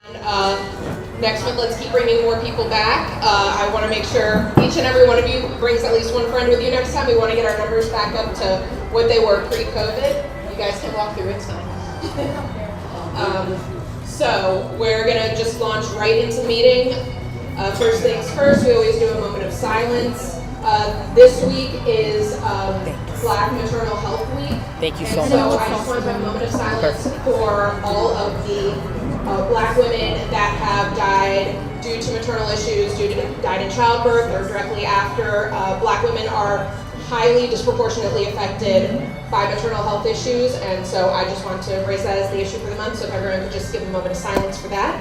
Next month, let's keep bringing more people back. I want to make sure each and every one of you brings at least one friend with you next time. We want to get our numbers back up to what they were pre-COVID. You guys can walk through, it's fine. So we're going to just launch right into the meeting. First things first, we always do a moment of silence. This week is Black Maternal Health Week. Thank you so much. So I just want to have a moment of silence for all of the Black women that have died due to maternal issues, died in childbirth or directly after. Black women are highly disproportionately affected by maternal health issues, and so I just want to raise that as the issue for the month, so if everyone could just give a moment of silence for that.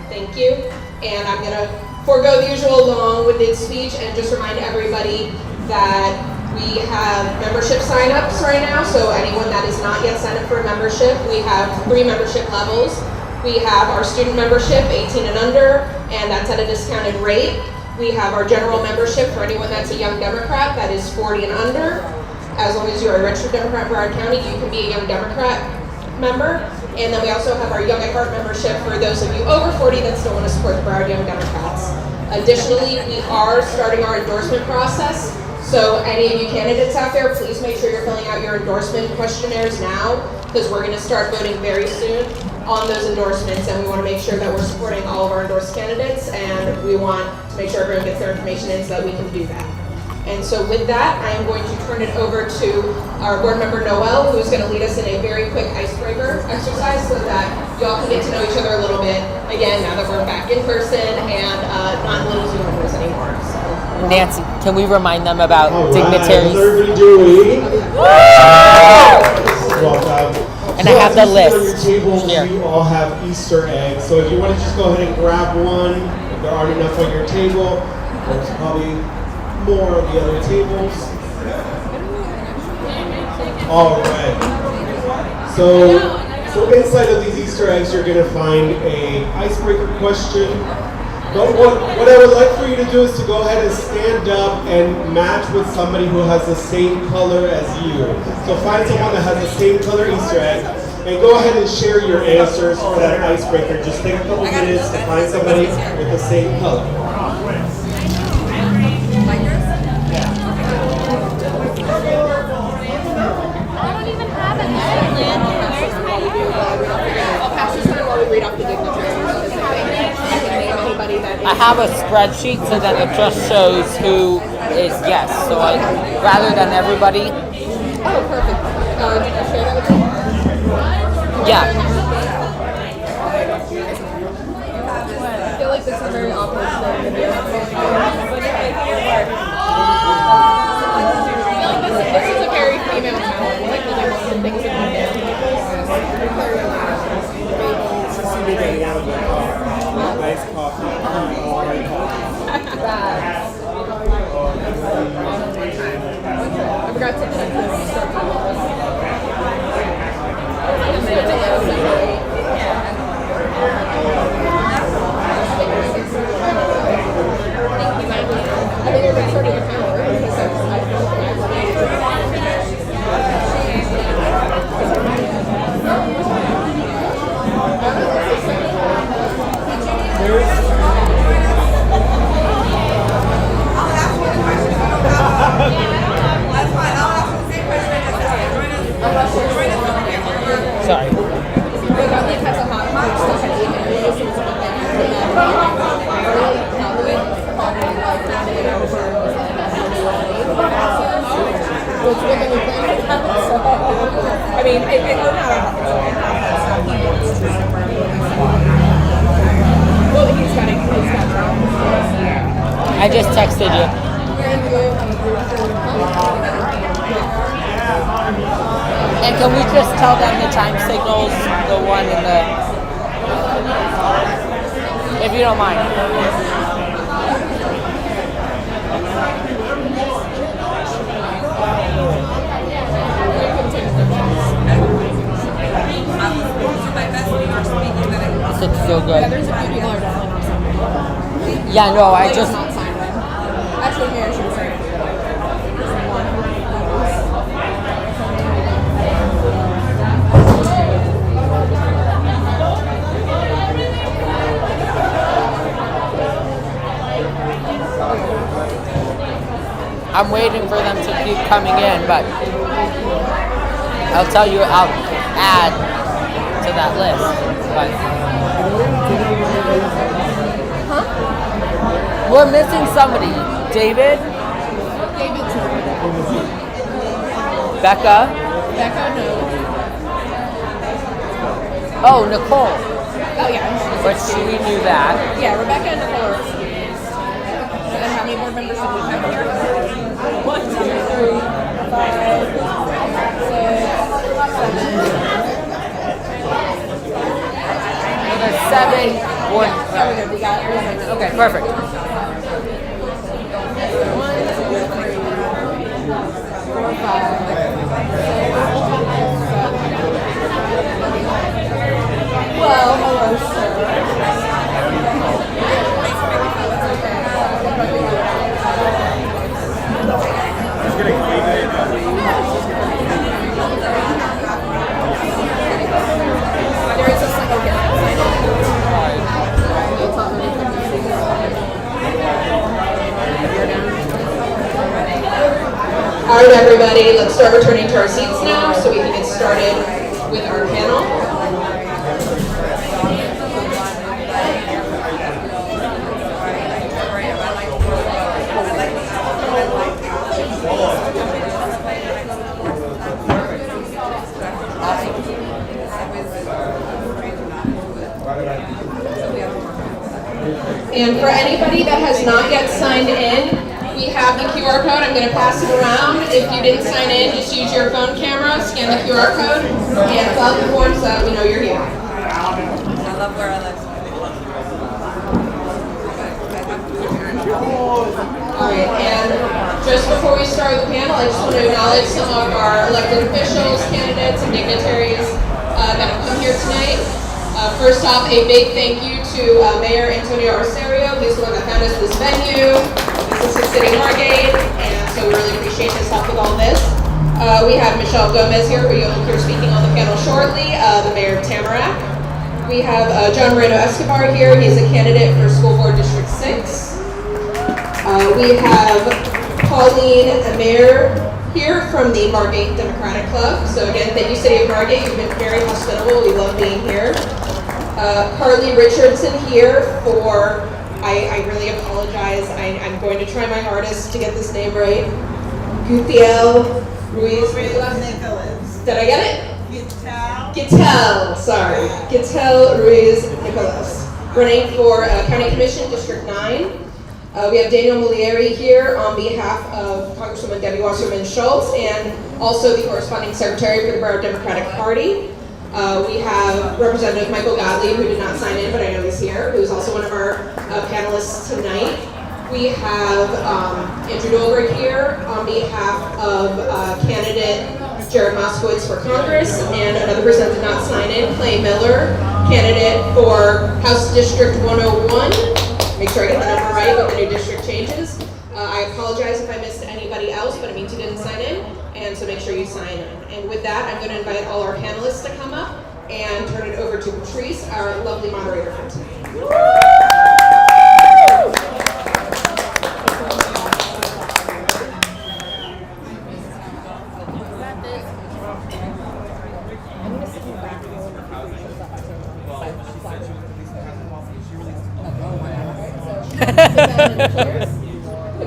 Thank you. And I'm going to forego the usual long-winded speech and just remind everybody that we have membership sign-ups right now, so anyone that is not yet signed up for a membership, we have 3 membership levels. We have our student membership, 18 and under, and that's at a discounted rate. We have our general membership for anyone that's a young Democrat, that is 40 and under. As long as you're a registered Democrat in Broward County, you can be a young Democrat member. And then we also have our Young at Heart membership for those of you over 40 that still want to support the Broward Young Democrats. Additionally, we are starting our endorsement process. So any of you candidates out there, please make sure you're filling out your endorsement questionnaires now, because we're going to start voting very soon on those endorsements, and we want to make sure that we're supporting all of our endorsed candidates, and we want to make sure everyone gets their information in so that we can do that. And so with that, I am going to turn it over to our board member Noel, who is going to lead us in a very quick icebreaker exercise so that y'all can get to know each other a little bit, again, now that we're back in person and not little Zoom members anymore. So. Nancy, can we remind them about dignitaries? How's everybody doing? And I have the list. On your tables, you all have Easter eggs. So if you want to just go ahead and grab one, if there aren't enough on your table, there's probably more on the other tables. All right. So inside of these Easter eggs, you're going to find a icebreaker question. But what I would like for you to do is to go ahead and stand up and match with somebody who has the same color as you. So find someone that has the same color Easter egg, and go ahead and share your answers for that icebreaker. Just take a couple minutes to find somebody with the same color. Read off the dignitaries. I have a spreadsheet so that it just shows who is yes. So rather than everybody. Oh, perfect. Did you share that with me? Yeah. I feel like this is very awkward. This is a very female challenge. Like, really most of the things that we do. Nice coffee. I forgot to check this. I think everybody's starting your camera because I Sorry. I mean, not well, he's got I just texted you. And can we just tell them the time signals, the one in the, if you don't mind. This looks so good. Yeah, there's a few people that are definitely not. Yeah, no, I just. Not signed right. Actually, here I should say. I'm waiting for them to keep coming in, but I'll tell you, I'll add to that list. But we're missing somebody. David? David's Becca? Becca, no. Oh, Nicole. Oh, yeah. But we knew that. Yeah, Rebecca and Nicole. And how many board members do we have here? 1, 2, 3, 5, 6, 7. There's 7 board. Yeah, we're good. We got it. Okay, perfect. 1, 2, 3, 4, 5, 6, 7. Well, hello, sir. There is a single gift. All right, everybody, let's start returning to our seats now so we can get started with our panel. And for anybody that has not yet signed in, we have the QR code. I'm going to pass it around. If you didn't sign in, just use your phone camera, scan the QR code, and fill out the form so that we know you're here. I love where I live. All right, and just before we start the panel, I just want to acknowledge some of our elected officials, candidates, and dignitaries that have come here tonight. First off, a big thank you to Mayor Antonio Arcerio. He's the one that found us this venue. This is City Margate, and so we really appreciate his help with all this. We have Michelle Gomez here, who you'll hear speaking on the panel shortly, the Mayor of Tamarack. We have John Moreno Escobar here. He's a candidate for School Board District 6. We have Pauline Amir here from the Margate Democratic Club. So again, thank you, City of Margate. You've been very hospitable. We love being here. Carly Richardson here for, I really apologize. I'm going to try my hardest to get this name right. Gutiel Ruiz. Nicholas. Did I get it? Gital. Sorry. Gital Ruiz Nicholas. Running for County Commission, District 9. We have Daniel Mulieri here on behalf of Congresswoman Debbie Wasserman Schultz and also the corresponding secretary for the Broward Democratic Party. We have Representative Michael Gottlieb, who did not sign in, but I know he's here, who's also one of our panelists tonight. We have Andrew Dolberg here on behalf of candidate Jared Moskowitz for Congress, and another person that did not sign in, Clay Miller, candidate for House District 101. Make sure I get the number right with the new district changes. I apologize if I missed anybody else, but it means you didn't sign in, and so make sure you sign in. And with that, I'm going to invite all our panelists to come up and turn it over to Patrice, our lovely moderator for tonight.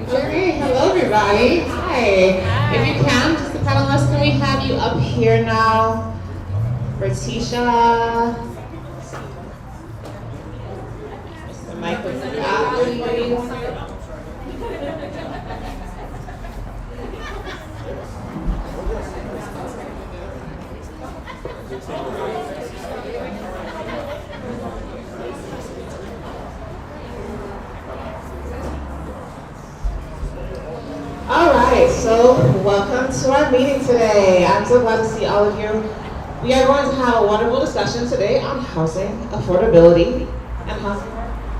Okay, hello everybody. Hi. If you can, just the panelists, can we have you up here now? Ratisha. The mic with the All right, so welcome to our meeting today. I'm so glad to see all of you. We are going to have a wonderful discussion today on housing, affordability, and housing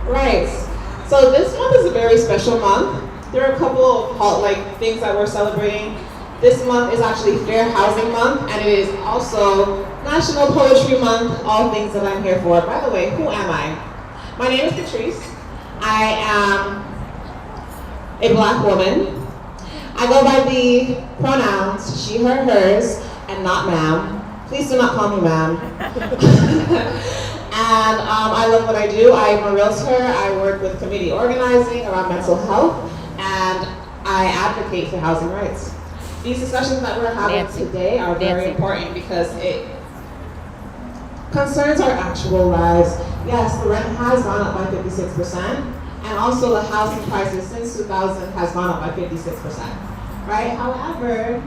rights. So this month is a very special month. There are a couple of things that we're celebrating. This month is actually Fair Housing Month, and it is also National Poetry Month, all things that I'm here for. By the way, who am I? My name is Patrice. I am a Black woman. I go by the pronouns she, her, hers, and not ma'am. Please do not call me ma'am. And I love what I do. I'm a realtor. I work with community organizing around mental health, and I advocate for housing rights. These discussions that we're having today are very important because it concerns our actual lives. Yes, the rent has gone up by 56%, and also the housing prices since 2000 has gone up by 56%, right? However,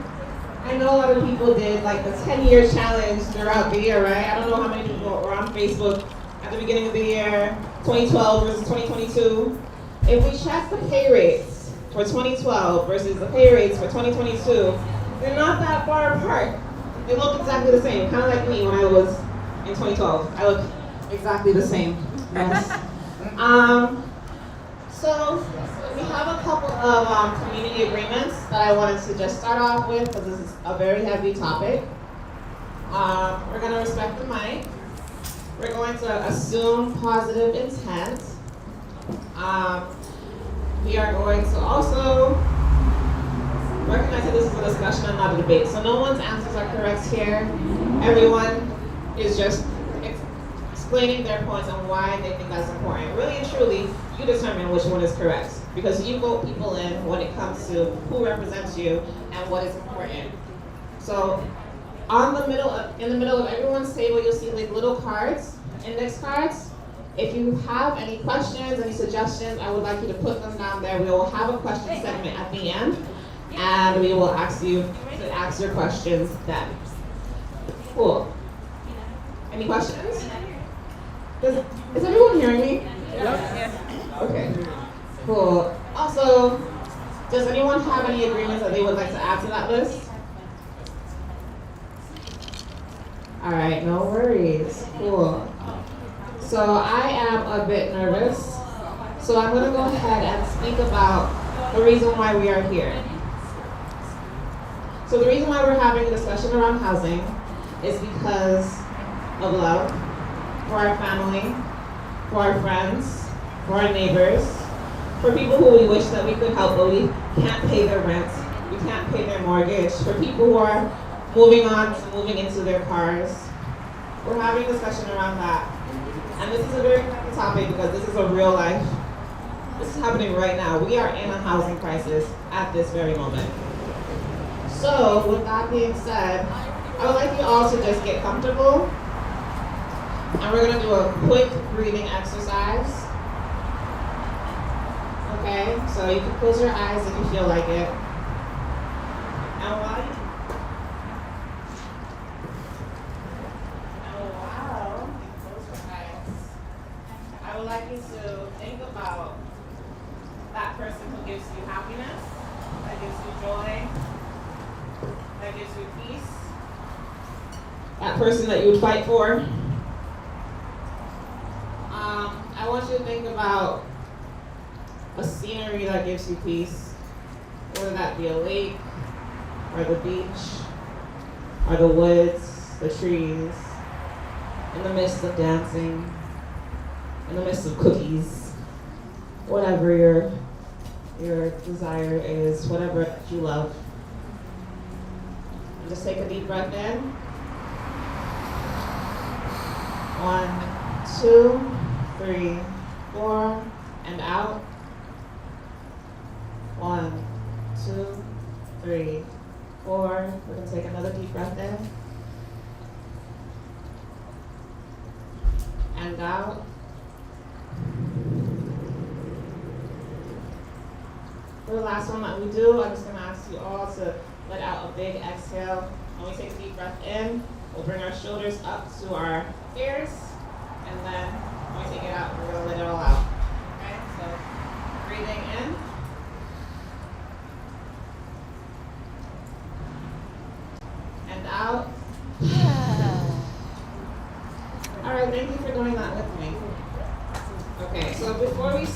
I know a lot of people did like the 10-year challenge throughout the year, right? I don't know how many people were on Facebook at the beginning of the year, 2012 versus 2022. If we check the pay rates for 2012 versus the pay rates for 2022, they're not that far apart. They look exactly the same, kind of like me when I was in 2012. I look exactly the same. Yes. So we have a couple of community agreements that I wanted to just start off with because this is a very heavy topic. We're going to respect the mic. We're going to assume positive intent. We are going to also recognize that this is a discussion and not a debate. So no one's answers are correct here. Everyone is just explaining their points on why they think that's important. Really and truly, you determine which one is correct because you vote people in when it comes to who represents you and what is important. So in the middle of everyone's table, you'll see like little cards, index cards. If you have any questions, any suggestions, I would like you to put them down there. We will have a question segment at the end, and we will ask you to ask your questions then. Cool. Any questions? Is everyone hearing me? Yeah. Okay. Cool. Also, does anyone have any agreements that they would like to add to that list? All right, no worries. Cool. So I am a bit nervous, so I'm going to go ahead and speak about the reason why we are here. So the reason why we're having a discussion around housing is because of love for our family, for our friends, for our neighbors, for people who we wish that we could help but we can't pay their rent, we can't pay their mortgage, for people who are moving into their cars. We're having a discussion around that. And this is a very important topic because this is a real life. This is happening right now. We are in a housing crisis at this very moment. So with that being said, I would like you all to just get comfortable. And we're gonna do a quick breathing exercise. Okay, so you can close your eyes if you feel like it. And while you close your eyes, I would like you to think about that person who gives you happiness, that gives you joy, that gives you peace, that person that you would fight for. I want you to think about a scenery that gives you peace, whether that be a lake, or the beach, or the woods, the trees, in the midst of dancing, in the midst of cookies, whatever your desire is, whatever that you love. And just take a deep breath in. 1, 2, 3, 4, and out. 1, 2, 3, 4. We're gonna take another deep breath in. And out. For the last one that we do, I'm just gonna ask you all to let out a big exhale. When we take a deep breath in, we'll bring our shoulders up to our ears, and then when we take it out, we're gonna let it all out. Okay, so breathing in. And out. All right, thank you for doing that with me. Okay, so before we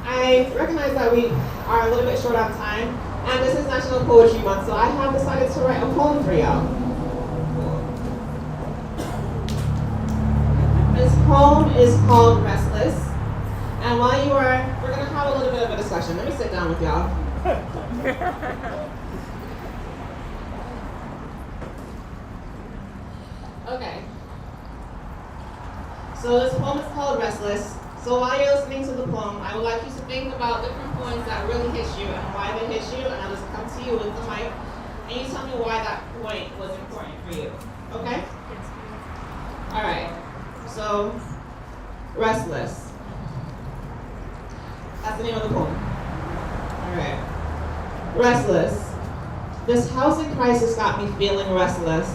I recognize that we are a little bit short on time, and this is National Poetry Month, so I have decided to write a poem for y'all. This poem is called Restless, And while you are, we're gonna have a little bit of a discussion. Let me sit down with y'all. Okay. So this poem is called Restless. So while you're listening to the poem, I would like you to think about different points that really hit you and why they hit you, and I'll just come to you with the mic, and you tell me why that point was important for you. Okay? All right. So, Restless. That's the name of the poem. All right. Restless. This housing crisis got me feeling restless,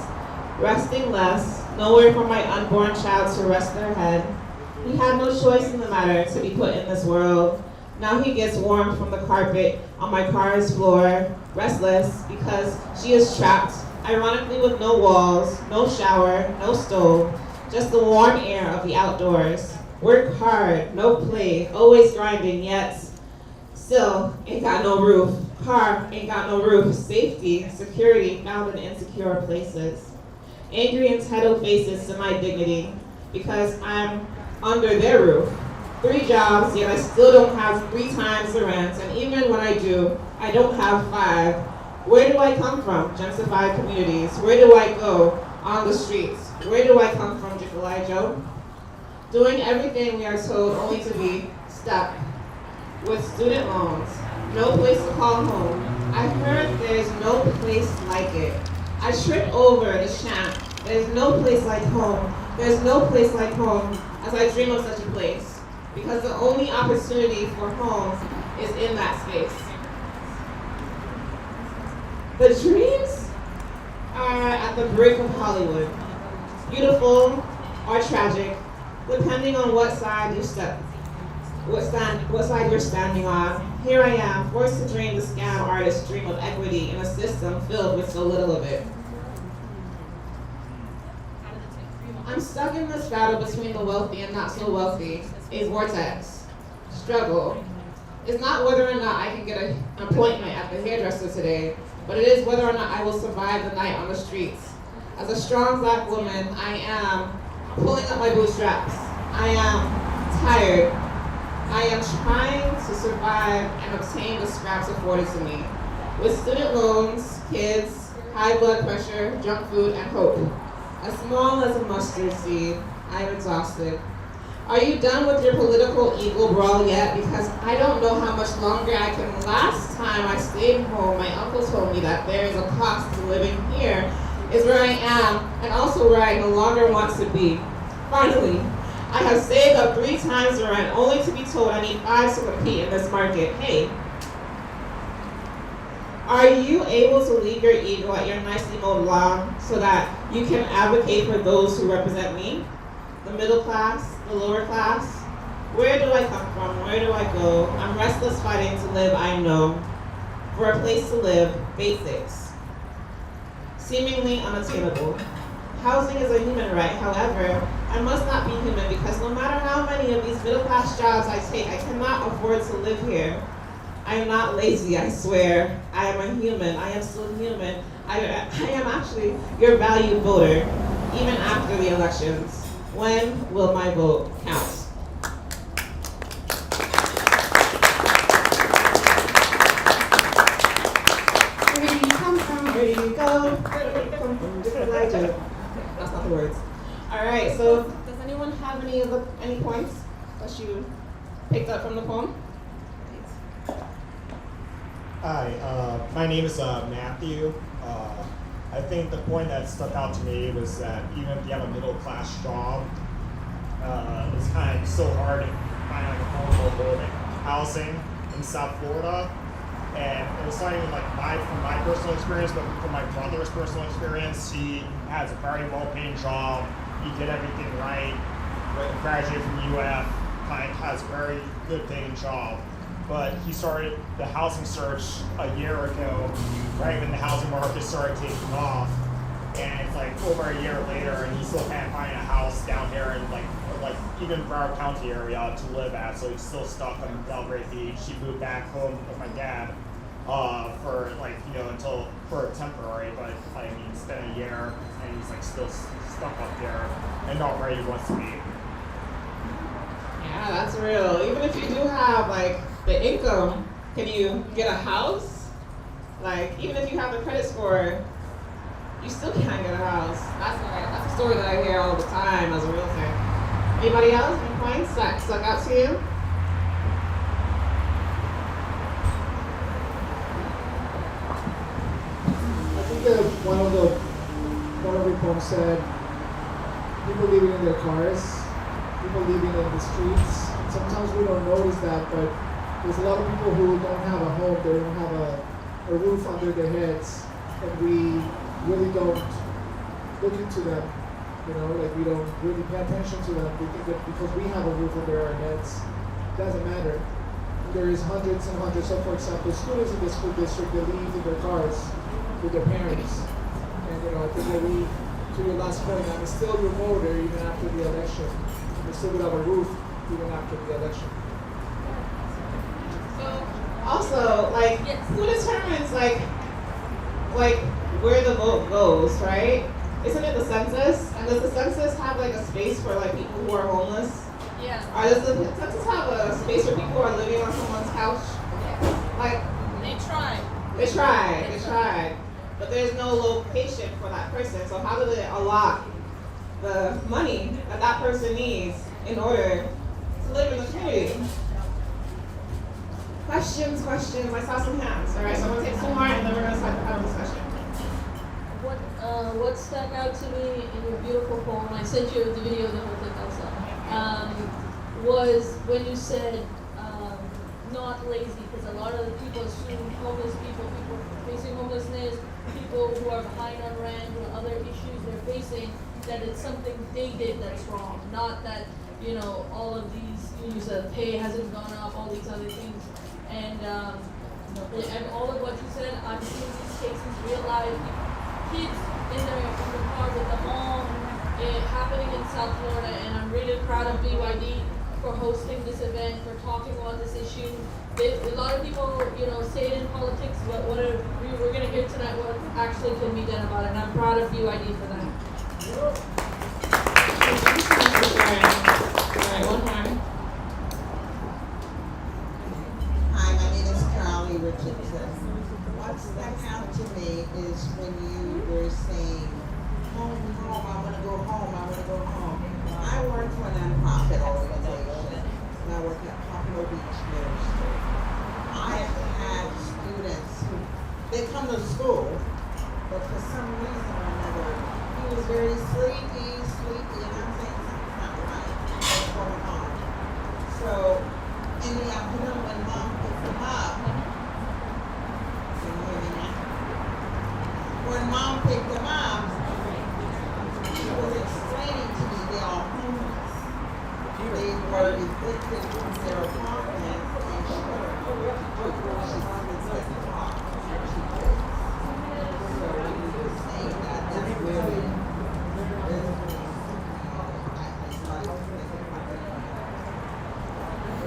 resting less, nowhere for my unborn child to rest their head. He had no choice in the matter to be put in this world. Now he gets warm from the carpet on my car's floor, restless because she is trapped, ironically with no walls, no shower, no stove, just the warm air of the outdoors. Work hard, no play, always grinding, yet still ain't got no roof. Car ain't got no roof. Safety, security found in insecure places. Angry entitled faces to my dignity because I'm under their roof. 3 jobs, yet I still don't have 3 times the rent, and even when I do, I don't have 5. Where do I come from? Gentrified communities. Where do I go? On the streets. Where do I come from, Jiffle Joe? Doing everything we are told only to be stuck with student loans. No place to call home. I heard there's no place like it. I trip over the chant. There's no place like home. There's no place like home as I dream of such a place. Because the only opportunity for home is in that space. The dreams are at the brink of Hollywood. Beautiful or tragic, depending on what side you step. What side you're standing on. Here I am, forced to dream the scam artist's dream of equity in a system filled with so little of it. I'm stuck in this battle between the wealthy and not so wealthy, a vortex. Struggle. It's not whether or not I can get an appointment at the hairdresser today, but it is whether or not I will survive the night on the streets. As a strong Black woman, I am pulling up my bootstraps. I am tired. I am trying to survive and obtain the scraps afforded to me. With student loans, kids, high blood pressure, junk food, and hope. As small as a mustard seed, I am exhausted. Are you done with your political ego brawl yet? Because I don't know how much longer I can. Last time I stayed home, my uncle told me that there is a cost to living here, is where I am, and also where I no longer want to be. Finally, I have saved up 3 times the rent, only to be told I need 5 to compete in this market. Hey, are you able to leave your ego at your nicely mowed lawn so that you can advocate for those who represent me? The middle class, the lower class? Where do I come from? Where do I go? I'm restless fighting to live, I know. For a place to live, basics. Seemingly unattainable. Housing is a human right, however, I must not be human because no matter how many of these middle class jobs I take, I cannot afford to live here. I am not lazy, I swear. I am a human, I am still human. I am actually your valued voter, even after the elections. When will my vote count? Where do you come from? Where do you go? Where do you come from? Different Elijah. That's not the words. All right. So, does anyone have any points that you picked up from the poem? Hi. My name is Matthew. I think the point that stuck out to me was that even if you have a middle class job, it's kind of so hard to find like affordable housing in South Florida. And it was not even like from my personal experience, but from my brother's personal experience. He has a very well-paying job. He did everything right. Graduated from UF. Kind of has a very good paying job. But he started the housing search a year ago, right when the housing market started taking off. And it's like over a year later, and he still can't find a house down here in like even Broward County area to live at. So he's still stuck on Belgrade Beach. He moved back home with my dad for for temporary. But I mean, it's been a year, and he's like still stuck up there and not where he wants to be. Yeah, that's real. Even if you do have like the income, can you get a house? Like even if you have the credit score, you still can't get a house. That's a story that I hear all the time as a realtor. Anybody else? Any points that stuck out to you? I think that one of the poems said, people living in their cars, people living in the streets. Sometimes we don't notice that, but there's a lot of people who don't have a home, they don't have a roof under their heads, and we really don't look into them. You know, like we don't really pay attention to them. We think that because we have a roof under our heads, it doesn't matter. There is hundreds and hundreds. So, for example, students in the school district that leave in their cars with their parents. And you know, I think that to your last point, I'm still your voter even after the election. We still would have a roof even after the election. So also, like, who determines like where the vote goes, right? Isn't it the census? And does the census have like a space for like people who are homeless? Yeah. Or does the census have a space where people are living on someone's couch? Like They tried. they tried, but there's no location for that person. So how do they allot the money that that person needs in order to live in the community? Questions. I saw some hands. All right, so I'm gonna take some more, and then we're gonna start the panel discussion. What stuck out to me in your beautiful poem, I sent you the video of the whole thing also, was when you said not lazy, because a lot of the people assume homeless people facing homelessness, people who are behind on rent or other issues they're facing, that it's something they did that's wrong, not that, you know, all of these issues, that pay hasn't gone up, all these other things. And all of what you said, I'm seeing these cases, real life, kids in the car with the mom, happening in South Florida, and I'm really proud of BYD for hosting this event, for talking about this issue. A lot of people, you know, say it in politics, but we're going to hear tonight what actually can be done about it, and I'm proud of BYD for that. All right, one more. Hi, my name is Carly Richardson. What stuck out to me is when you were saying, home, I want to go home. I work for a nonprofit organization, and I work at Pompano Beach Middle School. I have had students who, they come to school, but for some reason or another, he was very sleepy, and I'm saying something's not right. What's going on? So, in the afternoon when mom picked him up, can you hear me now? When mom picked him up, she was explaining to me they are homeless. They were evicted from their apartment, and she sits at the top. She did. So when you were saying that, that's really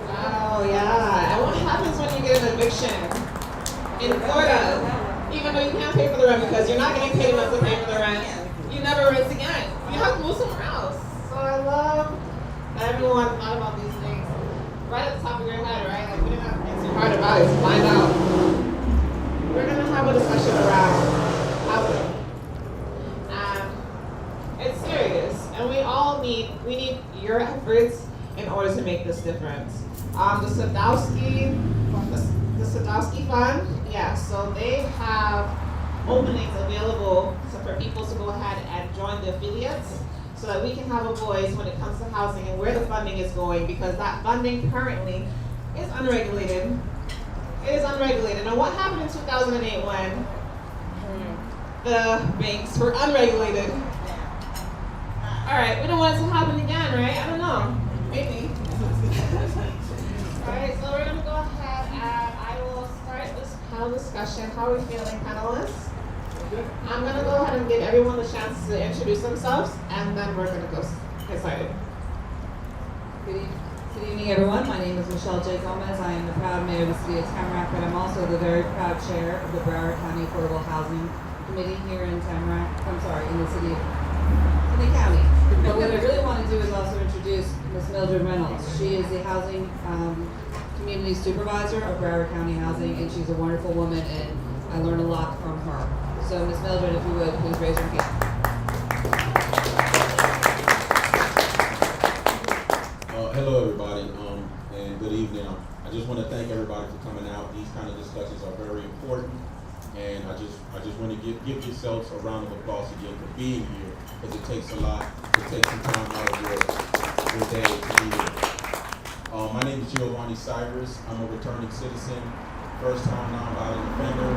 Wow, yeah. And what happens when you get an eviction in Florida? Even though you can't pay for the rent because you're not getting paid enough to pay for the rent, you never rent again. You have to move somewhere else. So I love that everyone thought about these things right at the top of your head, right? Like we didn't have to think too hard about it to find out. We're gonna have a discussion around housing. It's serious, and we need your efforts in order to make this difference. The Sadowski Fund, yeah, so they have openings available for people to go ahead and join the affiliates so that we can have a voice when it comes to housing and where the funding is going, because that funding currently is unregulated. It is unregulated. And what happened in 2008 when the banks were unregulated? All right, we don't want it to happen again, right? I don't know, maybe. All right, so we're gonna go ahead and I will start this panel discussion. How are we feeling, panelists? I'm gonna go ahead and give everyone the chance to introduce themselves, and then we're gonna get started. Good evening, everyone. My name is Michelle J. Gomez. I am the proud mayor of the city of Tamarack, but I'm also the very proud chair of the Broward County Affordable Housing Committee here in Tamarack. In the city county. But what I really want to do is also introduce Ms. Mildred Reynolds. She is the housing community supervisor of Broward County Housing, and she's a wonderful woman, and I learn a lot from her. So Ms. Mildred, if you would, please raise your hand. Hello, everybody, and good evening. I just want to thank everybody for coming out. These kind of discussions are very important, and I just want to give yourselves a round of applause again for being here, because it takes a lot to take some time out of your day to be here. My name is Giovanni Cyrus. I'm a returning citizen, first time nonviolent offender.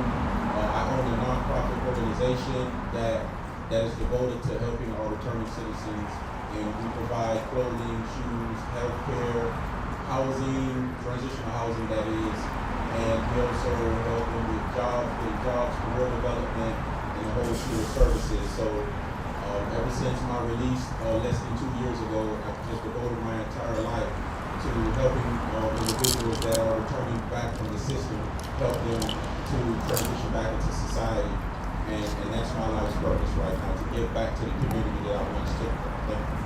I own a nonprofit organization that is devoted to helping our returning citizens, and we provide clothing, shoes, healthcare, housing, transitional housing that is, and we also help them with jobs, career development, and a whole slew of services. So ever since my release less than 2 years ago, I've just devoted my entire life to helping individuals that are returning back from the system, help them to transition back into society. And that's my life's purpose right now, to give back to the community that I once took from. Thank you.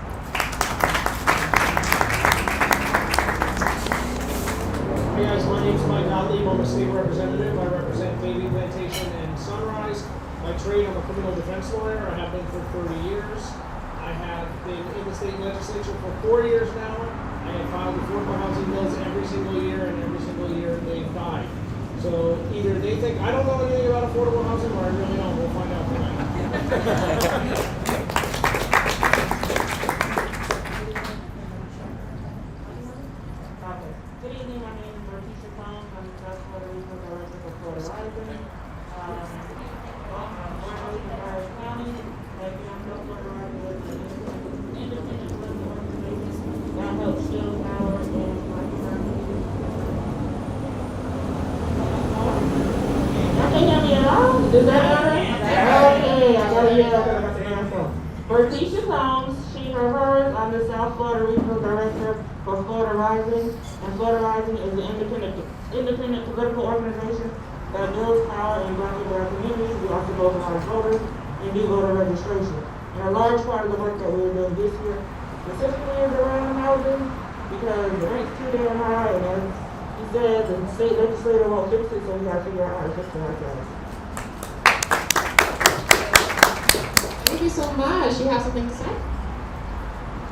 Hey guys, my name is Mike Gottlieb. I'm a state representative. I represent Baby Plantation and Sunrise. By trade, I'm a criminal defense lawyer. I have been for 30 years. I have been in the state legislature for 4 years now. I have filed affordable housing bills every single year, and every single year they've died. So either they think I don't know anything about affordable housing, or I really don't. We'll find out tonight. Good evening, my name is Martisha Brown. I'm the South Florida Regional Director for Florida Rising. Broward County, like I'm South Florida Rising with the independent living organization that helps shield power and life services. Y'all can't hear me at all? Is that better? Okay, I gotta hear that. Martisha Combs, she, her, hers. I'm the South Florida Regional Director for Florida Rising, and Florida Rising is an independent political organization that builds power in Black and Brown communities. We also mobilize voters and do voter registration. And a large part of the work that we're doing this year specifically is around housing, because the rent's too damn high, and as he said, the state legislator won't fix it, so we gotta figure out how to fix it ourselves. Thank you so much. You have something to say?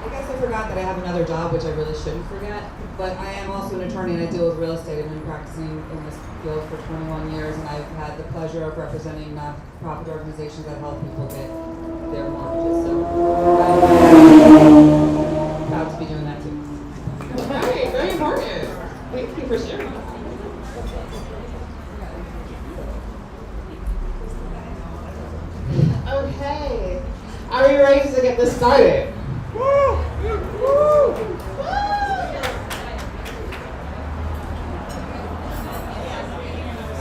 I guess I forgot that I have another job, which I really shouldn't forget, but I am also an attorney and I deal with real estate. I've been practicing in this field for 21 years, and I've had the pleasure of representing nonprofit organizations that help people get their mortgages. So I'm proud to be doing that too. Okay, very important. Thank you for sharing. Okay, are we ready to get this started?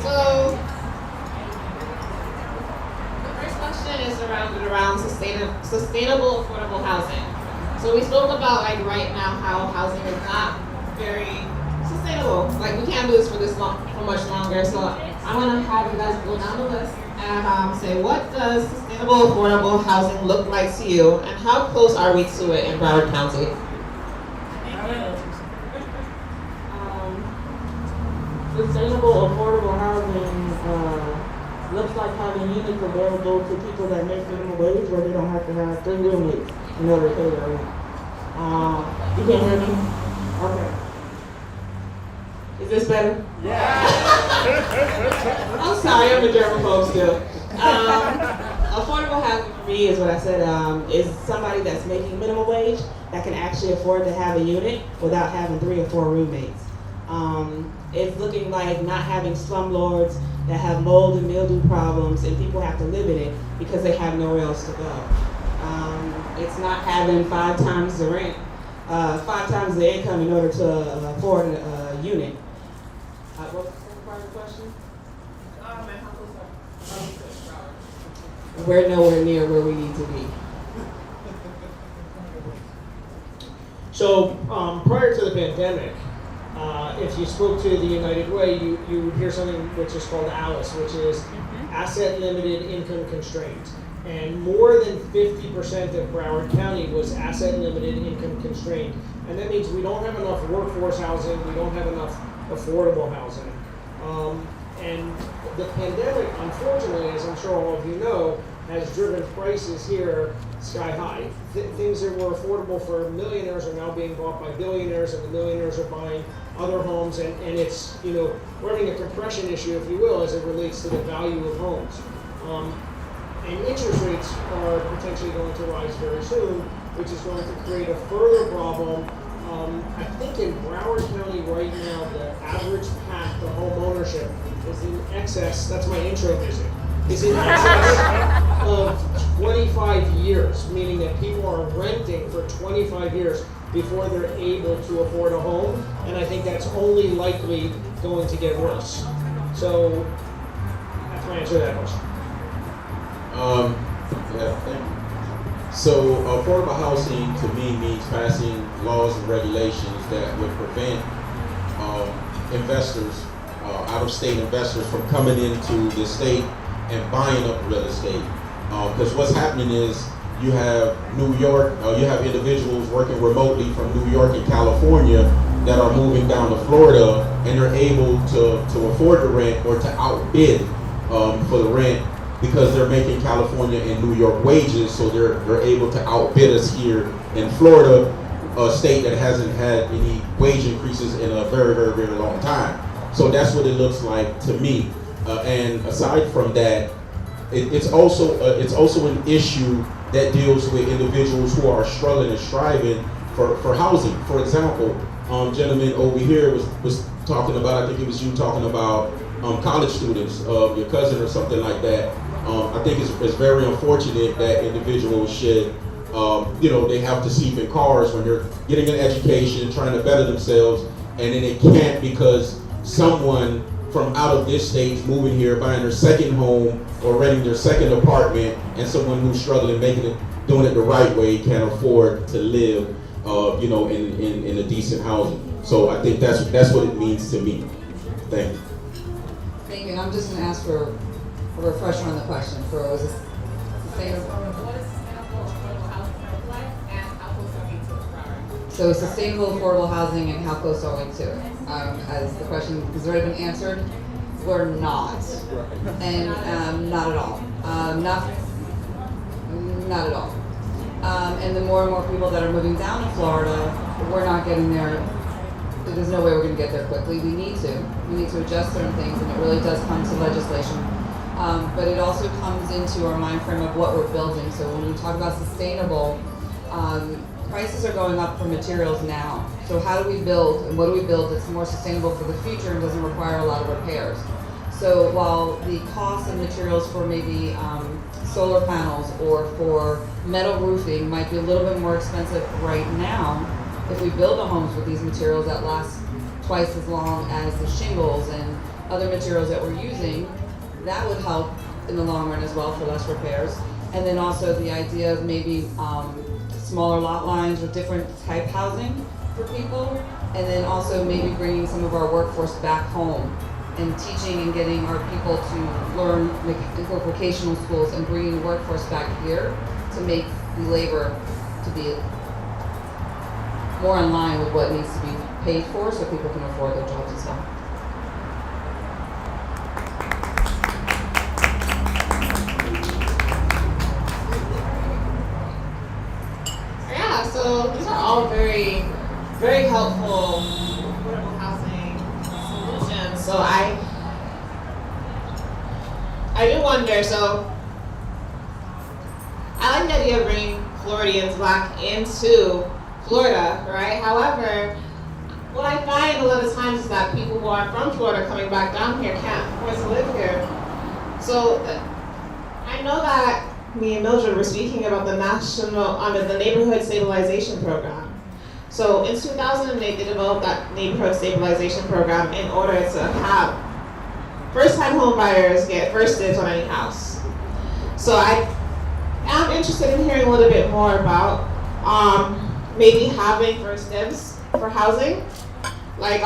So, the first question is around sustainable affordable housing. So we spoke about like right now how housing is not very sustainable. Like we can't do this for much longer. So I want to have you guys go down the list and say, what does sustainable affordable housing look like to you, and how close are we to it in Broward County? Sustainable affordable housing looks like having units available to people that make minimum wage, where they don't have to have 3 roommates in order to pay their rent. You can't hear me? Okay. Is this better? Yeah. I'm sorry, I'm a germaphobe still. Affordable housing for me is what I said, is somebody that's making minimum wage that can actually afford to have a unit without having 3 or 4 roommates. It's looking like not having slumlords that have mold and mildew problems, and people have to live in it because they have nowhere else to go. It's not having 5 times the rent, 5 times the income in order to afford a unit. What was the second part of the question? We're nowhere near where we need to be. So prior to the pandemic, if you spoke to the United Way, you would hear something which is called ALICE, which is Asset Limited Income Constraint. and more than 50% of Broward County was asset limited, income constrained. And that means we don't have enough workforce housing, we don't have enough affordable housing. And the pandemic, unfortunately, as I'm sure all of you know, has driven prices here sky high. Things that were affordable for millionaires are now being bought by billionaires, and the millionaires are buying other homes, and it's, you know, we're having a compression issue, if you will, as it relates to the value of homes. And interest rates are potentially going to rise very soon, which is going to create a further problem. I think in Broward County right now, the average path to home ownership is in excess, that's my intro visit, is in excess of 25 years, meaning that people are renting for 25 years before they're able to afford a home, and I think that's only likely going to get worse. So that's my answer to that question. Yeah, thank you. So affordable housing to me means passing laws and regulations that would prevent investors, out-of-state investors, from coming into the state and buying up real estate. Because what's happening is you have New York, you have individuals working remotely from New York and California that are moving down to Florida, and they're able to afford the rent or to outbid for the rent, because they're making California and New York wages, so they're able to outbid us here in Florida, a state that hasn't had any wage increases in a very, very, very long time. So that's what it looks like to me. And aside from that, it's also an issue that deals with individuals who are struggling and striving for housing. For example, gentleman over here was talking about, I think it was you talking about college students, your cousin or something like that. I think it's very unfortunate that individuals should, they have to sleep in cars when they're getting an education, trying to better themselves, and then they can't because someone from out of this state moving here, buying their second home or renting their second apartment, and someone who's struggling, doing it the right way, can't afford to live, in a decent housing. So I think that's what it means to me. Thank you. Thank you, and I'm just going to ask for a refresher on the question. Was it sustainable? What is sustainable affordable housing look like, and how close are we to it? So sustainable affordable housing, and how close are we to it? As the question has already been answered, we're not, and not at all. Not at all. And the more and more people that are moving down to Florida, we're not getting there. There's no way we're going to get there quickly. We need to adjust certain things, and it really does come to legislation. But it also comes into our mind frame of what we're building. So when we talk about sustainable, prices are going up for materials now. So how do we build, and what do we build that's more sustainable for the future and doesn't require a lot of repairs? So while the cost of materials for maybe solar panels or for metal roofing might be a little bit more expensive right now, if we build the homes with these materials that last twice as long as the shingles and other materials that we're using, that would help in the long run as well for less repairs. And then also the idea of maybe smaller lot lines with different type housing for people, and then also maybe bringing some of our workforce back home and teaching and getting our people to learn vocational schools and bringing the workforce back here to make the labor to be more in line with what needs to be paid for so people can afford their jobs as well. Yeah, so these are all very, very helpful affordable housing solutions. So I do wonder, so I like the idea of bringing Floridians back into Florida, right? However, what I find a lot of times is that people who are from Florida coming back down here can't afford to live here. So I know that me and Mildred were speaking about the the Neighborhood Stabilization Program. So in 2008, they developed that Neighborhood Stabilization Program in order to have first-time home buyers get first dibs on any house. So I am interested in hearing a little bit more about maybe having first dibs for housing. Like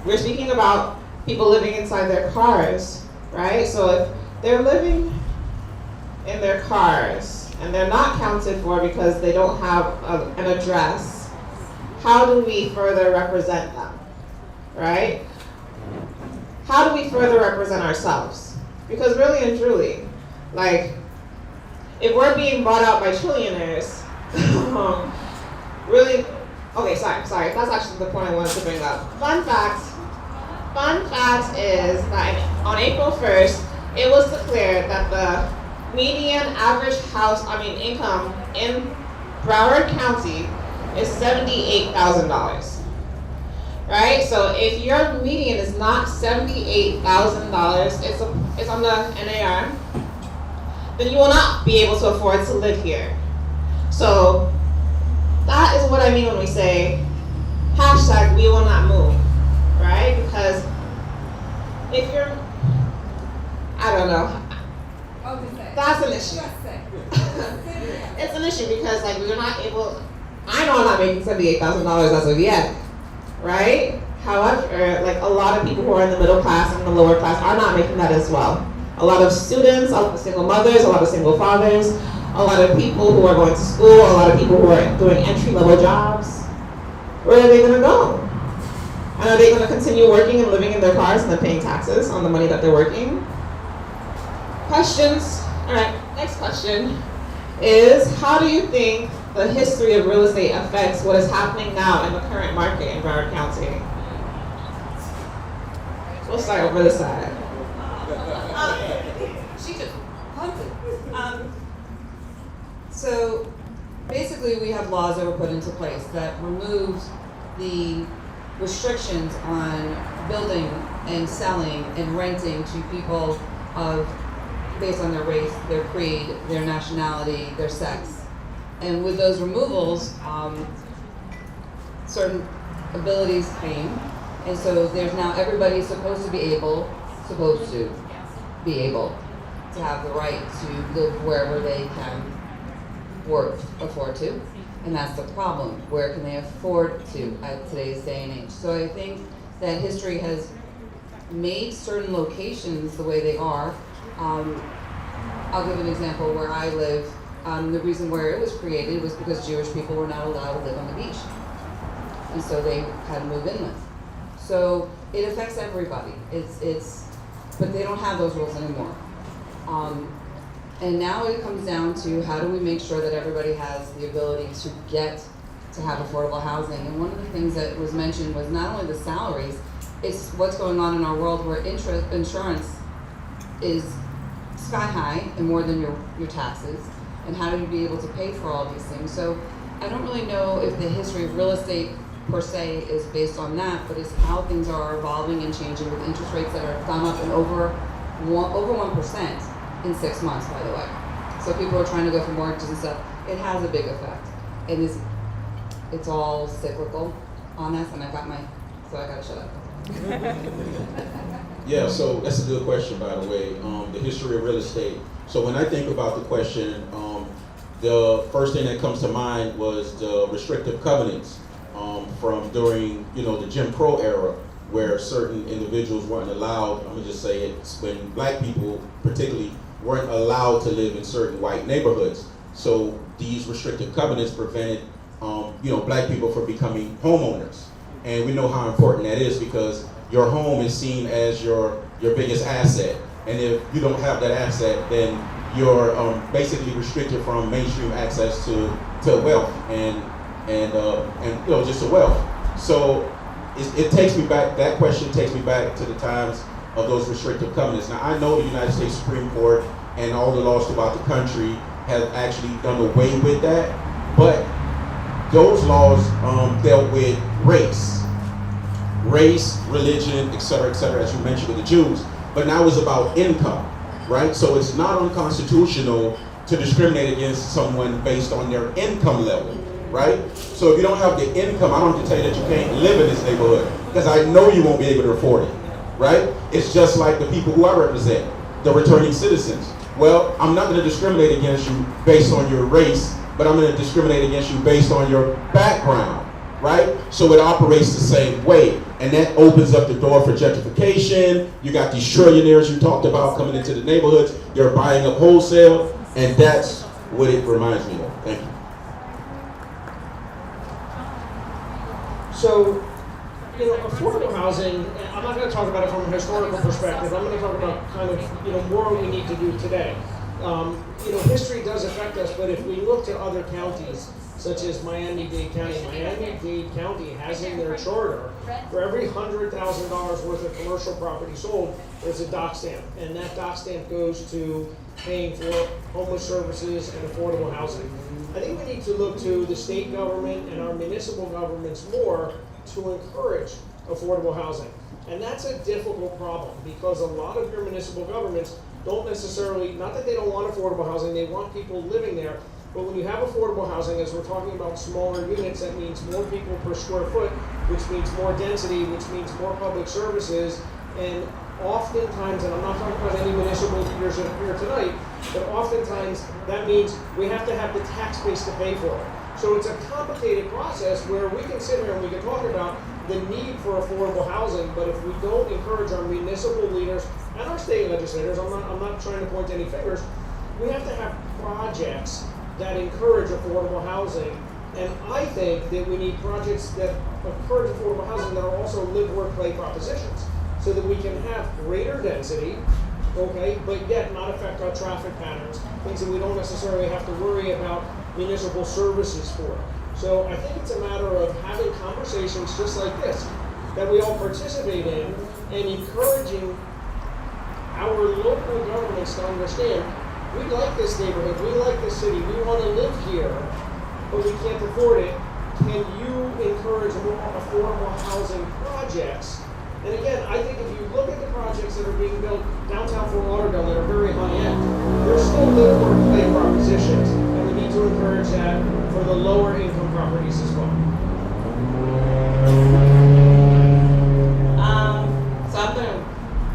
we're speaking about people living inside their cars, right? So if they're living in their cars and they're not counted for because they don't have an address, how do we further represent them, right? How do we further represent ourselves? Because really and truly, like, if we're being bought out by trillionaires, really, okay, sorry, that's actually the point I wanted to bring up. Fun fact is that on April 1st, it was declared that the median average income in Broward County is $78,000. Right? So if your median is not $78,000, it's on the NAR, then you will not be able to afford to live here. So that is what I mean when we say hashtag we will not move, right? Because if you're, I don't know, that's an issue. It's an issue because like we're not able, I know I'm not making $78,000 as of yet, right? However, like a lot of people who are in the middle class and the lower class are not making that as well. A lot of students, a lot of single mothers, a lot of single fathers, a lot of people who are going to school, a lot of people who are doing entry-level jobs. Where are they going to go? And are they going to continue working and living in their cars and then paying taxes on the money that they're working? Questions? All right, next question is, how do you think the history of real estate affects what is happening now in the current market in Broward County? We'll start over this side. She just punted. So basically we have laws that were put into place that removed the restrictions on building and selling and renting to people based on their race, their creed, their nationality, their sex. And with those removals, certain abilities came, and so there's now everybody's supposed to be able to have the right to live wherever they can afford to, and that's the problem. Where can they afford to at today's day and age? So I think that history has made certain locations the way they are. I'll give an example where I live. The reason where it was created was because Jewish people were not allowed to live on the beach, and so they had to move inland. So it affects everybody. But they don't have those rules anymore. And now it comes down to how do we make sure that everybody has the ability to get to have affordable housing. And one of the things that was mentioned was not only the salaries, it's what's going on in our world where insurance is sky high and more than your taxes. And how do you be able to pay for all these things? So I don't really know if the history of real estate per se is based on that, but it's how things are evolving and changing with interest rates that are gone up and over 1% in 6 months, by the way. So people are trying to go for mortgages and stuff. It has a big effect. And it's all cyclical on this, and so I gotta shut up. Yeah, so that's a good question, by the way. The history of real estate. So when I think about the question, the first thing that comes to mind was the restrictive covenants from during, the Jim Crow era, where certain individuals weren't allowed. I'm gonna just say it, when black people particularly weren't allowed to live in certain white neighborhoods. So these restrictive covenants prevented, black people from becoming homeowners. And we know how important that is because your home is seen as your biggest asset. And if you don't have that asset, then you're basically restricted from mainstream access to wealth and just to wealth. So it takes me back. That question takes me back to the times of those restrictive covenants. Now I know the United States Supreme Court and all the laws throughout the country have actually done away with that, but those laws dealt with race, religion, etc., as you mentioned with the Jews. But now it's about income, right? So it's not unconstitutional to discriminate against someone based on their income level, right? So if you don't have the income, I don't have to tell you that you can't live in this neighborhood because I know you won't be able to afford it, right? It's just like the people who I represent, the returning citizens. Well, I'm not going to discriminate against you based on your race, but I'm going to discriminate against you based on your background, right? So it operates the same way. And that opens up the door for gentrification. You got these trillionaires you talked about coming into the neighborhoods. They're buying up wholesale. And that's what it reminds me of. Thank you. So, you know, affordable housing, and I'm not going to talk about it from a historical perspective. I'm going to talk about kind of, you know, more what we need to do today. You know, history does affect us, but if we look to other counties, such as Miami-Dade County has in their charter, for every $100,000 worth of commercial property sold, there's a dock stamp. And that dock stamp goes to paying for homeless services and affordable housing. I think we need to look to the state government and our municipal governments more to encourage affordable housing. And that's a difficult problem because a lot of your municipal governments don't necessarily, not that they don't want affordable housing, they want people living there. But when you have affordable housing, as we're talking about smaller units, that means more people per square foot, which means more density, which means more public services. And oftentimes, and I'm not talking about any municipal leaders here tonight, but oftentimes that means we have to have the tax base to pay for it. So it's a complicated process where we can sit here and we can talk about the need for affordable housing, but if we don't encourage our municipal leaders and our state legislators, I'm not trying to point any fingers, we have to have projects that encourage affordable housing. And I think that we need projects that encourage affordable housing that are also live, work, play propositions, so that we can have greater density, okay, but yet not affect our traffic patterns, things that we don't necessarily have to worry about municipal services for. So I think it's a matter of having conversations just like this, that we all participate in, and encouraging our local governments to understand, we like this neighborhood, we like this city, we want to live here, but we can't afford it. Can you encourage more affordable housing projects? And again, I think if you look at the projects that are being built downtown Fort Lauderdale that are very high end, they're still live, work, play propositions, and we need to encourage that for the lower income properties as well. So I'm going to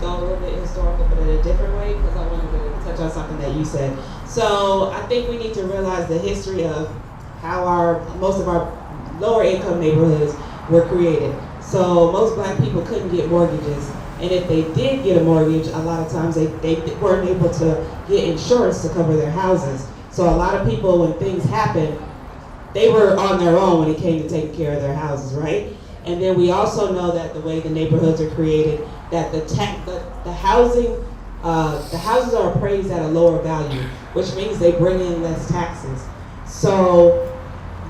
go a little bit historical, but in a different way, because I wanted to touch on something that you said. So I think we need to realize the history of how most of our lower income neighborhoods were created. So most black people couldn't get mortgages, and if they did get a mortgage, a lot of times they weren't able to get insurance to cover their houses. So a lot of people, when things happened, they were on their own when it came to taking care of their houses, right? And then we also know that the way the neighborhoods are created, that the houses are appraised at a lower value, which means they bring in less taxes. So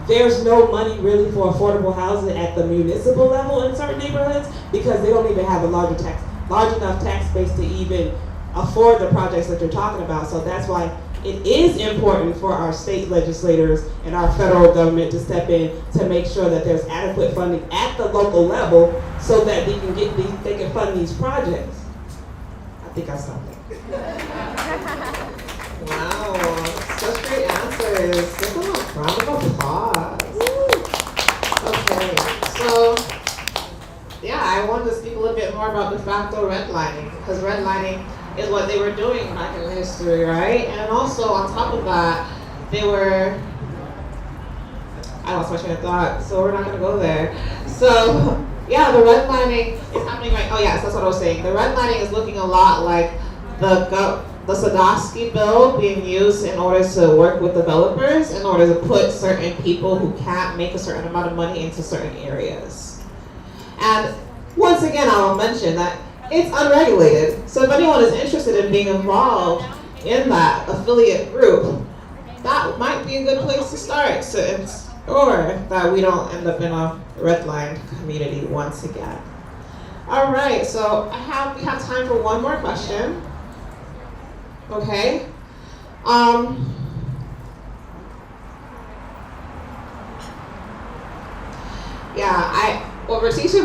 there's no money really for affordable housing at the municipal level in certain neighborhoods because they don't even have a large enough tax base to even afford the projects that you're talking about. So that's why it is important for our state legislators and our federal government to step in to make sure that there's adequate funding at the local level so that they can fund these projects. I think I stopped there. Wow, such great answers. Give them a round of applause. Okay, so yeah, I wanted to speak a little bit more about de facto redlining, because redlining is what they were doing back in history, right? And also on top of that, I lost my train of thought, so we're not gonna go there. So yeah, the redlining is happening right, oh yes, that's what I was saying. The redlining is looking a lot like the Sadowski bill being used in order to work with developers in order to put certain people who can't make a certain amount of money into certain areas. And once again, I will mention that it's unregulated. So if anyone is interested in being involved in that affiliate group, that might be a good place to start to ensure that we don't end up in a redlined community once again. All right, so we have time for one more question. Okay. What Ratisha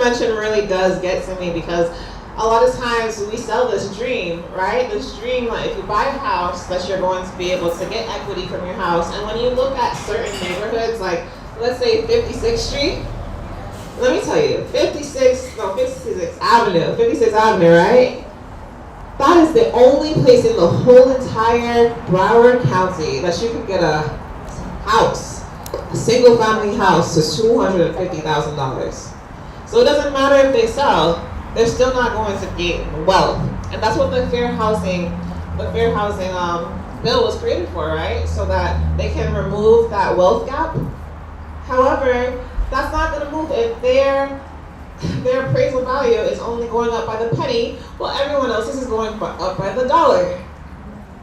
mentioned really does get to me because a lot of times we sell this dream, right? This dream, like if you buy a house, that you're going to be able to get equity from your house. And when you look at certain neighborhoods, like let's say 56th Street, let me tell you, 56th Avenue, right? That is the only place in the whole entire Broward County that you can get a house, a single family house to $250,000. So it doesn't matter if they sell, they're still not going to get wealth. And that's what the fair housing what fair housing bill was created for, right? So that they can remove that wealth gap. However, that's not going to move if their appraisal value is only going up by the penny, while everyone else's is going up by the dollar.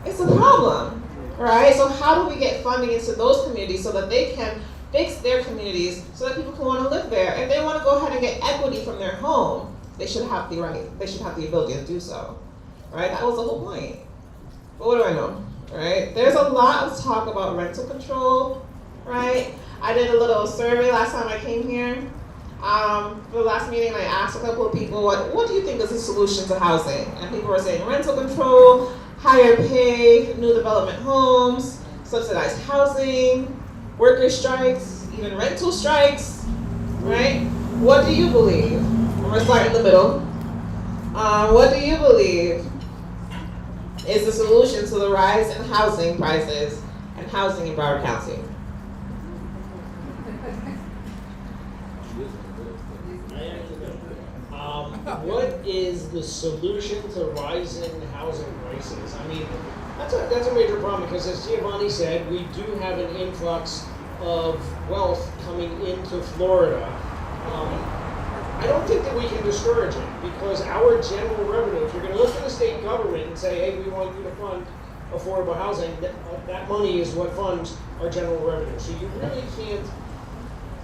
It's a problem, right? So how do we get funding into those communities so that they can fix their communities so that people can want to live there? If they want to go ahead and get equity from their home, they should have the right, they should have the ability to do so, right? That was the whole point. But what do I know, right? There's a lot of talk about rental control, right? I did a little survey last time I came here. For the last meeting, I asked a couple of people, what do you think is the solution to housing? And people were saying rental control, higher pay, new development homes, subsidized housing, worker strikes, even rental strikes, right? What do you believe? I'm gonna start in the middle. What do you believe is the solution to the rise in housing prices and housing in Broward County? What is the solution to rising housing prices? I mean, that's a major problem because, as Giovanni said, we do have an influx of wealth coming into Florida. I don't think that we can discourage it because our general revenue, if you're going to look at the state government and say, hey, we want you to fund affordable housing, that money is what funds our general revenue. So you really can't.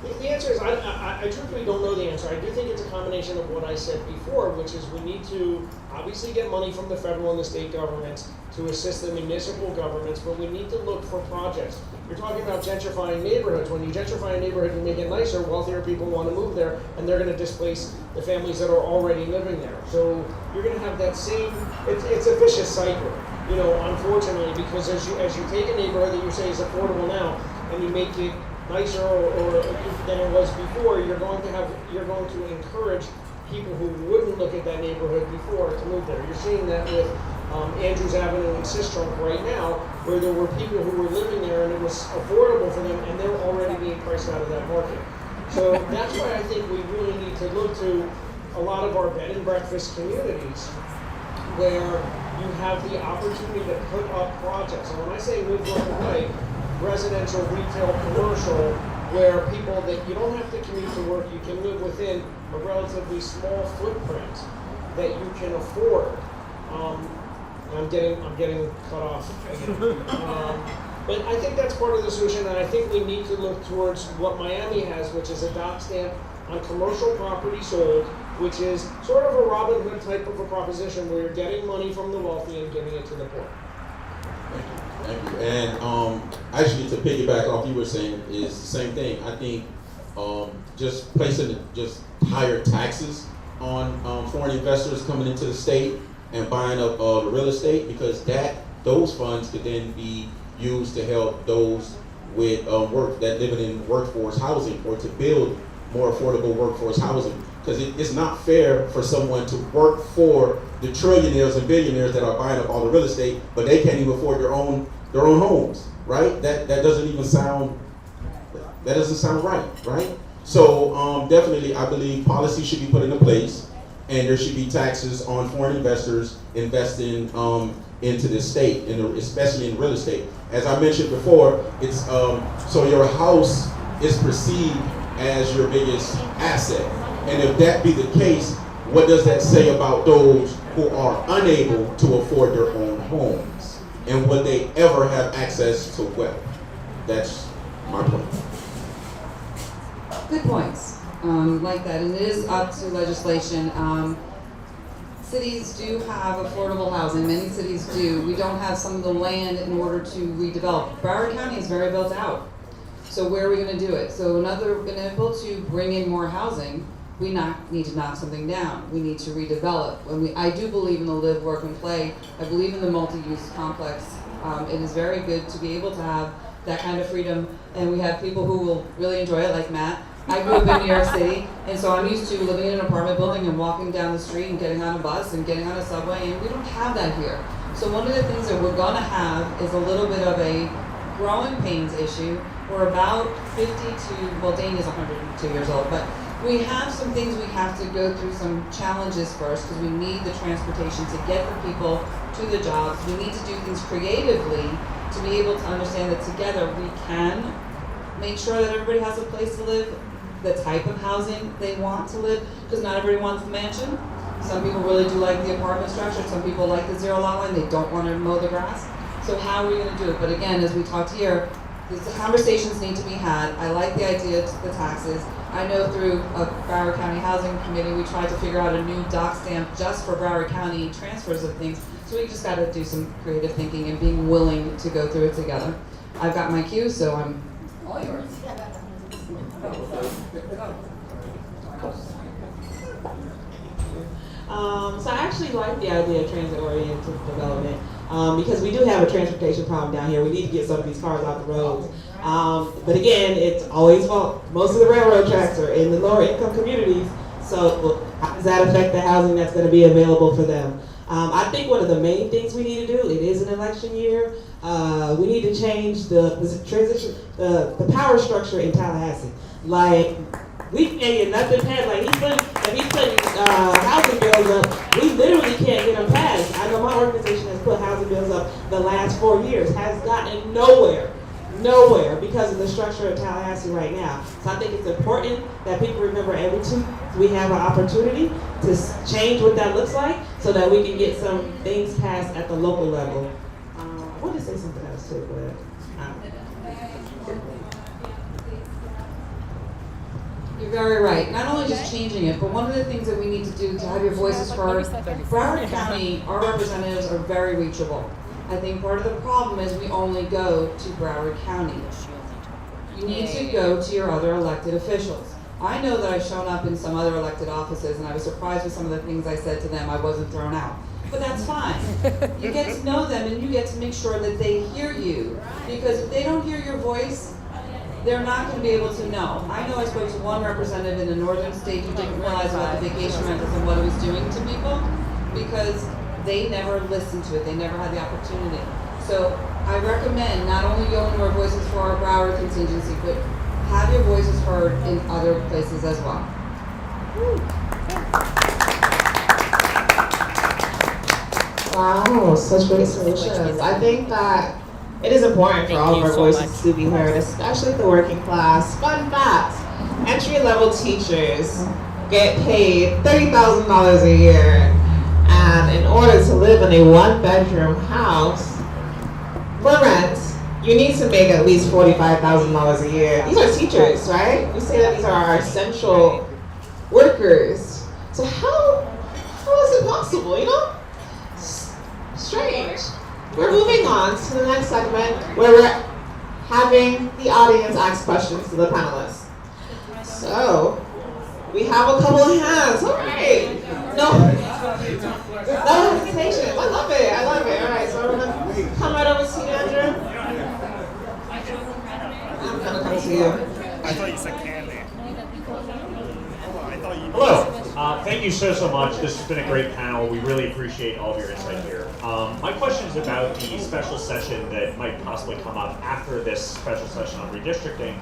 The answer is, I truthfully don't know the answer. I do think it's a combination of what I said before, which is we need to obviously get money from the federal and the state governments to assist the municipal governments, but we need to look for projects. You're talking about gentrifying neighborhoods. When you gentrify a neighborhood and make it nicer, wealthier people want to move there, and they're going to displace the families that are already living there. So you're going to have that same, it's a vicious cycle, you know, unfortunately, because as you take a neighborhood that you say is affordable now, and you make it nicer or than it was before, you're going to encourage people who wouldn't look at that neighborhood before to move there. You're seeing that with Andrews Avenue and Sistrunk right now, where there were people who were living there and it was affordable for them, and they're already being priced out of that market. So that's why I think we really need to look to a lot of our bed and breakfast communities where you have the opportunity to put up projects. And when I say move work away, residential, retail, commercial, where people that you don't have to commute to work, you can live within a relatively small footprint that you can afford. I'm getting cut off. But I think that's part of the solution, and I think we need to look towards what Miami has, which is a dock stamp on commercial property sold, which is sort of a Robin Hood type of a proposition where you're getting money from the wealthy and giving it to the poor. Thank you. And actually, to piggyback off you were saying is the same thing. I think just placing just higher taxes on foreign investors coming into the state and buying up the real estate, because those funds could then be used to help those with work that live in workforce housing, or to build more affordable workforce housing. Because it's not fair for someone to work for the trillionaires and billionaires that are buying up all the real estate, but they can't even afford their own homes, right? That doesn't sound right? So definitely, I believe policy should be put into place, and there should be taxes on foreign investors investing into this state, especially in real estate. As I mentioned before, it's so your house is perceived as your biggest asset. And if that be the case, what does that say about those who are unable to afford their own homes? And will they ever have access to wealth? That's my point. Good points, like that, and it is up to legislation. Cities do have affordable housing, many cities do. We don't have some of the land in order to redevelop. Broward County is very built out. So where are we gonna do it? So able to bring in more housing, we need to knock something down. We need to redevelop. I do believe in the live, work, and play. I believe in the multi-use complex. It is very good to be able to have that kind of freedom, and we have people who will really enjoy it, like Matt. I grew up in New York City, and so I'm used to living in an apartment building and walking down the street and getting on a bus and getting on a subway, and we don't have that here. So one of the things that we're gonna have is a little bit of a growing pains issue. We're about 52, well, Dane is 102 years old, but We have some things we have to go through, some challenges first, because we need the transportation to get the people to the jobs. We need to do things creatively to be able to understand that together we can make sure that everybody has a place to live, the type of housing they want to live, because not everybody wants the mansion. Some people really do like the apartment structure. Some people like the zero lot line. They don't want to mow the grass. So how are we going to do it? But again, as we talked here, the conversations need to be had. I like the idea of the taxes. I know through a Broward County Housing Committee, we tried to figure out a new doc stamp just for Broward County transfers of things. So we just got to do some creative thinking and being willing to go through it together. I've got my cue, so I'm all yours. So I actually like the idea of transit-oriented development because we do have a transportation problem down here. We need to get some of these cars off the roads. But again, it's always most of the railroad tracks are in the lower income communities. So how does that affect the housing that's going to be available for them? I think one of the main things we need to do, it is an election year, we need to change the power structure in Tallahassee. Like, we can't get nothing passed. Like, if he's putting housing bills up, we literally can't get them passed. I know my organization has put housing bills up the last 4 years, has gotten nowhere because of the structure of Tallahassee right now. So I think it's important that people remember every 2 we have an opportunity to change what that looks like so that we can get some things passed at the local level. I wanted to say something else too, but You're very right. Not only just changing it, but one of the things that we need to do to have your voices heard, Broward County, our representatives are very reachable. I think part of the problem is we only go to Broward County. You need to go to your other elected officials. I know that I've shown up in some other elected offices and I was surprised with some of the things I said to them. I wasn't thrown out. But that's fine. You get to know them and you get to make sure that they hear you. Because if they don't hear your voice, they're not going to be able to know. I know I spoke to one representative in the northern state who didn't realize about the vacation rentals and what it was doing to people because they never listened to it. They never had the opportunity. So I recommend not only going to our Voices for Our Broward contingency, but have your voices heard in other places as well. wow, such great solutions. I think that it is important for all of our voices to be heard, especially the working class. Fun fact, entry-level teachers get paid $30,000 a year. And in order to live in a one-bedroom house for rent, you need to make at least $45,000 a year. These are teachers, right? We say that these are our essential workers. So how is it possible, you know? Strange. We're moving on to the next segment where we're having the audience ask questions to the panelists. So, we have a couple of hands. All right. No hesitation. I love it. All right, so I'm going to come right over to you, Andrew. I'm going to come to you. I thought you said candy. Hello. Thank you so much. This has been a great panel. We really appreciate all of your insight here. My question is about the special session that might possibly come up after this special session on redistricting,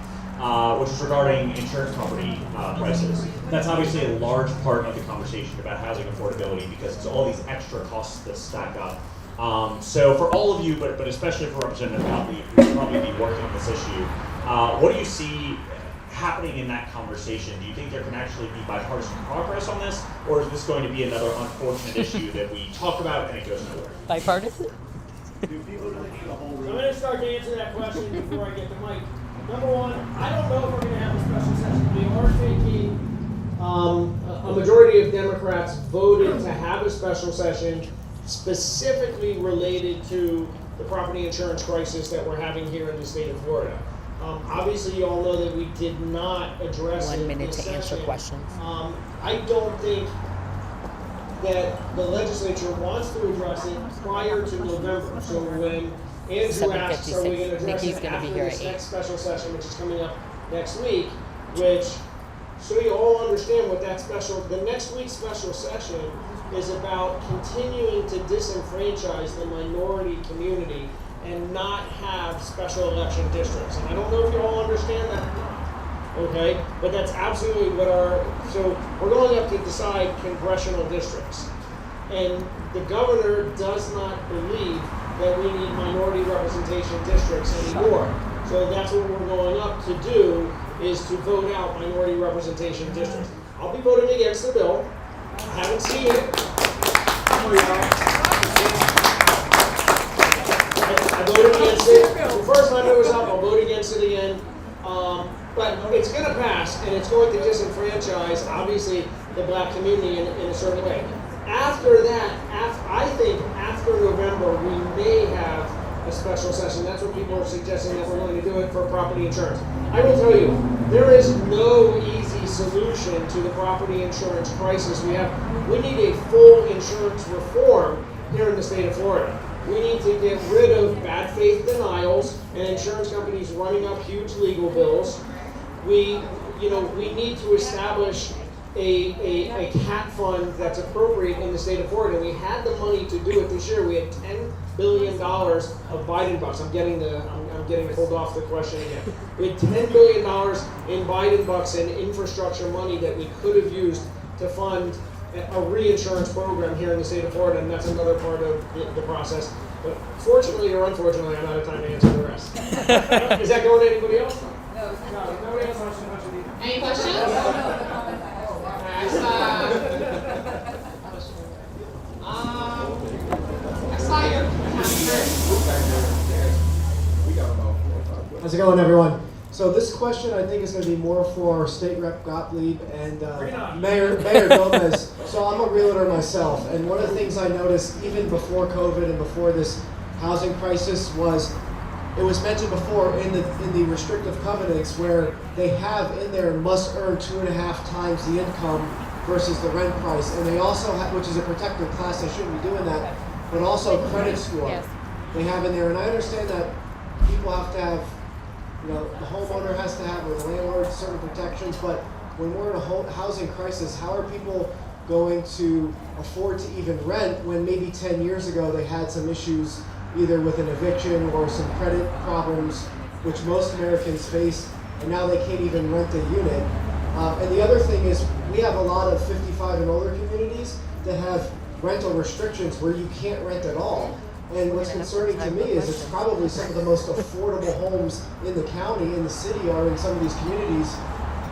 which is regarding insurance company prices. That's obviously a large part of the conversation about housing affordability because it's all these extra costs that stack up. So for all of you, but especially for Representative Gottlieb, who's probably be working on this issue, what do you see happening in that conversation? Do you think there can actually be bipartisan progress on this, or is this going to be another unfortunate issue that we talk about and it goes nowhere? Bipartisan? I'm going to start to answer that question before I get the mic. Number one, I don't know if we're going to have a special session. We are thinking a majority of Democrats voted to have a special session specifically related to the property insurance crisis that we're having here in the state of Florida. Obviously, you all know that we did not address 1 it minute in to answer session. questions. I don't think that the legislature wants to address it prior to November. So when Andrew asks, are we going to address Nikki's it gonna after be here this at 8. next special session, which is coming up next week, which, so you all understand what the next week's special session is about continuing to disenfranchise the minority community and not have special election districts. And I don't know if you all understand that. okay? But that's absolutely what so we're going up to decide congressional districts. And the governor does not believe that we need minority representation districts anymore. So that's what we're going up to do, is to vote out minority representation districts. I'll be voting against the bill. I haven't seen it. I voted against it. The first time it was up, I'll vote against it again. But it's going to pass, and it's going to disenfranchise, obviously, the black community in a certain way. After that, I think after November, we may have a special session. That's what people are suggesting, that we're going to do it for property insurance. I will tell you, there is no easy solution to the property insurance crisis we have. We need a full insurance reform here in the state of Florida. We need to get rid of bad faith denials and insurance companies running up huge legal bills. We need to establish a CAT fund that's appropriate in the state of Florida. We had the money to do it this year. We had $10 billion of Biden bucks. I'm getting pulled off the question again. We had $10 billion in Biden bucks and infrastructure money that we could have used to fund a reinsurance program here in the state of Florida, and that's another part of the process. But fortunately or unfortunately, I'm out of time to answer the rest. Is that going to anybody else? No. Nobody else wants to mention it. Any questions? I saw your hand first. How's it going, everyone? So this question, I think, is going to be more for State Rep Gottlieb and Mayor Gomez. So I'm a realtor myself, and one of the things I noticed even before COVID and before this housing crisis was, it was mentioned before in the restrictive covenants where they have in there must earn 2.5 times the income versus the rent price, and they also have, which is a protected class, they shouldn't be doing that, but also credit score. Yes. They have in there, and I understand that people have to have, the homeowner has to have, or the landlord, certain protections, but when we're in a housing crisis, how are people going to afford to even rent when maybe 10 years ago they had some issues either with an eviction or some credit problems, which most Americans face, and now they can't even rent a unit. And the other thing is, we have a lot of 55 and older communities that have rental restrictions where you can't rent at all. And what's concerning to me is it's probably some of the most affordable homes in the county, in the city, are in some of these communities.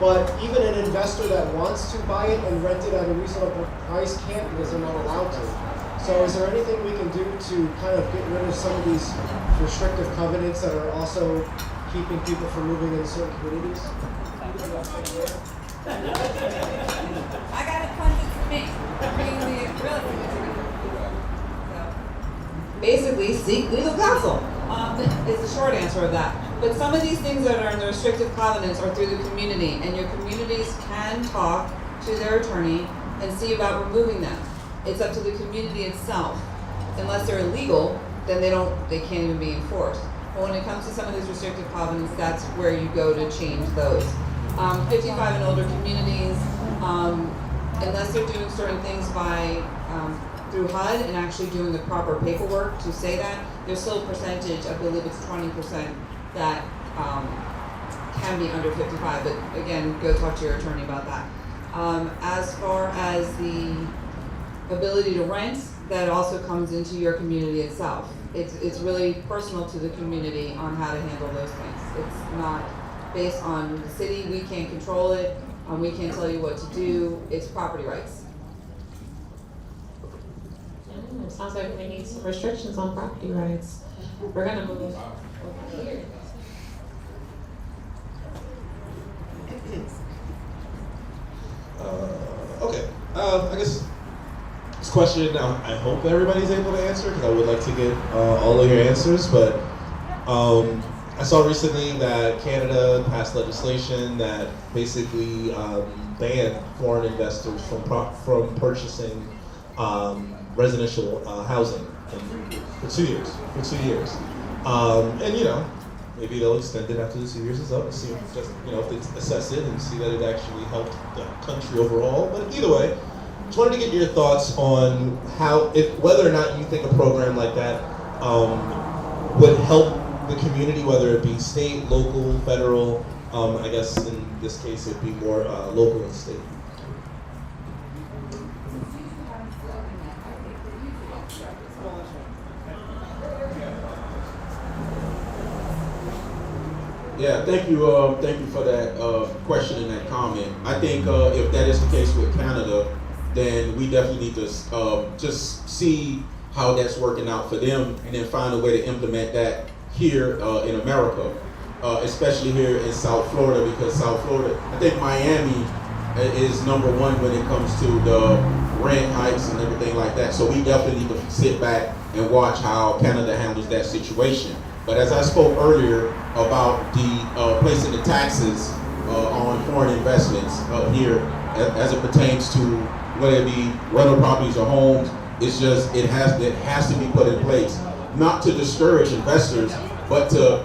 But even an investor that wants to buy it and rent it at a reasonable price can't, because they're not allowed to. So is there anything we can do to kind of get rid of some of these restrictive covenants that are also keeping people from moving into certain communities? I got it funded for me. Being the real estate. Basically, seek legal counsel is the short answer of that. But some of these things that are in the restrictive covenants are through the community, and your communities can talk to their attorney and see about removing them. It's up to the community itself. Unless they're illegal, then they can't even be enforced. But when it comes to some of these restrictive covenants, that's where you go to change those. 55 and older communities, unless they're doing certain things by through HUD and actually doing the proper paperwork to say that, there's still a percentage, I believe it's 20%, that can be under 55, but again, go talk to your attorney about that. As far as the ability to rent, that also comes into your community itself. It's really personal to the community on how to handle those things. It's not based on the city, we can't control it, we can't tell you what to do, it's property rights. It sounds like we need some restrictions on property rights. We're gonna move over here. Okay. I guess this question, I hope everybody's able to answer, because I would like to get all of your answers, but I saw recently that Canada passed legislation that basically banned foreign investors from purchasing residential housing for 2 years. And maybe they'll extend it after the 2 years is up and see if they assess it and see that it actually helped the country overall. But either way, just wanted to get your thoughts on whether or not you think a program like that would help the community, whether it be state, local, federal, I guess in this case it'd be more local and state. Yeah, thank you for that question and that comment. I think if that is the case with Canada, then we definitely need to just see how that's working out for them, and then find a way to implement that here in America, especially here in South Florida, because South Florida, I think Miami is number one when it comes to the rent hikes and everything like that. So we definitely need to sit back and watch how Canada handles that situation. But as I spoke earlier about the placing the taxes on foreign investments here, as it pertains to whether it be rental properties or homes, it's just it has to be put in place, not to discourage investors, but to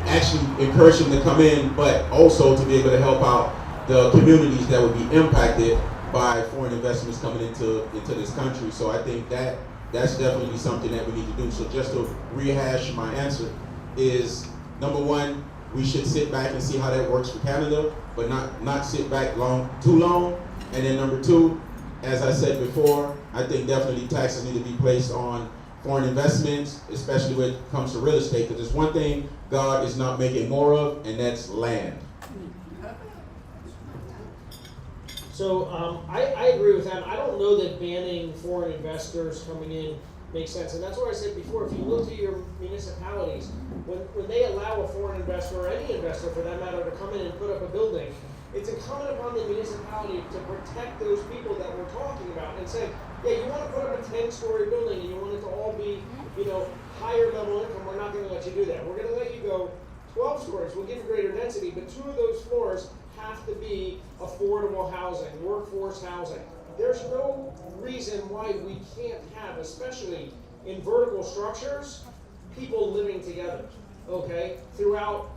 actually encourage them to come in, but also to be able to help out the communities that would be impacted by foreign investments coming into this country. So I think that's definitely something that we need to do. So just to rehash my answer is, number one, we should sit back and see how that works for Canada, but not sit back too long. And then number two, as I said before, I think definitely taxes need to be placed on foreign investments, especially when it comes to real estate, because there's one thing God is not making more of, and that's land. So I agree with that. I don't know that banning foreign investors coming in makes sense. And that's why I said before, if you look to your municipalities, when they allow a foreign investor, or any investor for that matter, to come in and put up a building, it's incumbent upon the municipality to protect those people that we're talking about and say, yeah, you want to put up a 10-story building and you want it to all be, higher level income, we're not going to let you do that. We're going to let you go 12 stories. We'll give you greater density, but 2 of those floors have to be affordable housing, workforce housing. There's no reason why we can't have, especially in vertical structures, people living together, okay, throughout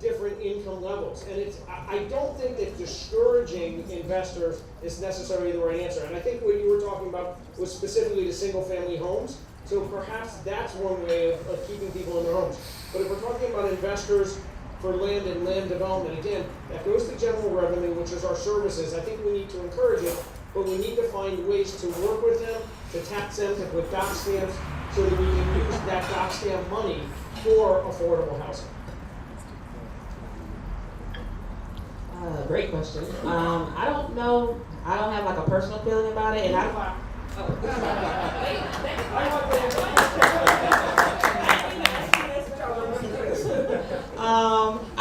different income levels. And I don't think that discouraging investors is necessarily the right answer. And I think what you were talking about was specifically the single family homes. So perhaps that's one way of keeping people in their homes. But if we're talking about investors for land and land development, again, that goes to general revenue, which is our services. I think we need to encourage it, but we need to find ways to work with them, to tax them, to put dock stamps, so that we can use that dock stamp money for affordable housing. Great question. I don't know. I don't have like a personal feeling about it, and I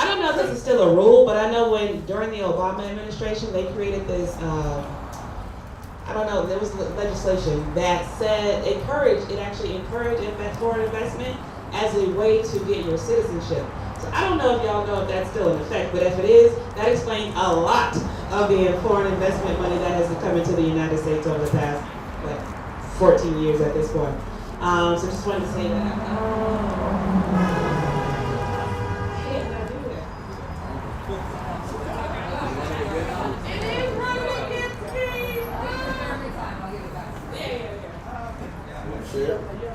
don't know if this is still a rule, but I know during the Obama administration they created this. There was legislation that said it actually encouraged foreign investment as a way to get your citizenship. So I don't know if y'all know if that's still in effect, but if it is, that explains a lot of the foreign investment money that has come into the United States over the past 14 years at this point. So just wanted to say that.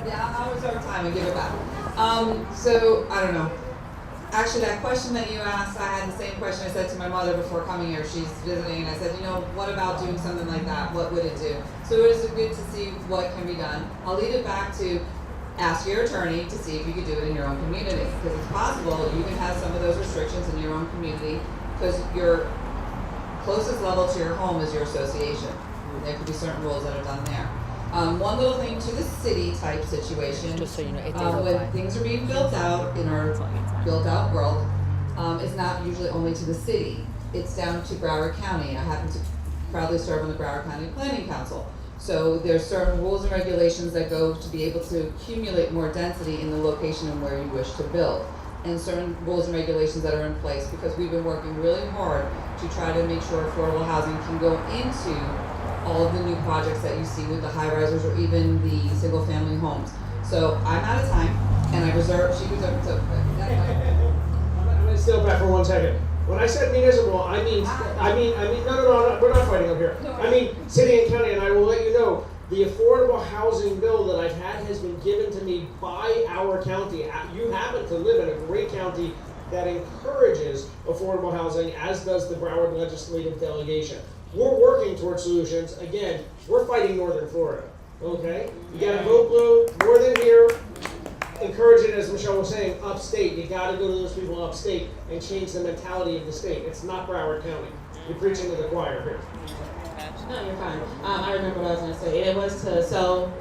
Yeah, I'll reserve time and give it back. So, I don't know. Actually, that question that you asked, I had the same question I said to my mother before coming here. She's visiting, and I said, what about doing something like that? What would it do? So it is good to see what can be done. I'll lead it back to ask your attorney to see if you could do it in your own community. Because it's possible you can have some of those restrictions in your own community, because your closest level to your home is your association. And there could be certain rules that are done there. One little thing to the city type situation, Just so you know, when things are being built out in our built out world, it's not usually only to the city. It's down to Broward County. I happen to proudly serve on the Broward County Planning Council. So there's certain rules and regulations that go to be able to accumulate more density in the location and where you wish to build. And certain rules and regulations that are in place, because we've been working really hard to try to make sure affordable housing can go into all of the new projects that you see with the high-risers or even the single-family homes. So I'm out of time, and I reserve. I'm going to step back for 1 second. When I said municipal, I mean, no, we're not fighting up here. I mean city and county, and I will let you know The affordable housing bill that I've had has been given to me by our county. You happen to live in a great county that encourages affordable housing, as does the Broward legislative delegation. We're working towards solutions. Again, we're fighting Northern Florida, okay? You gotta vote blue, Northern here, encourage it, as Michelle was saying, upstate. You gotta go to those people upstate and change the mentality of the state. It's not Broward County. You're preaching to the choir here. No, you're fine. I remember what I was going to say. It was so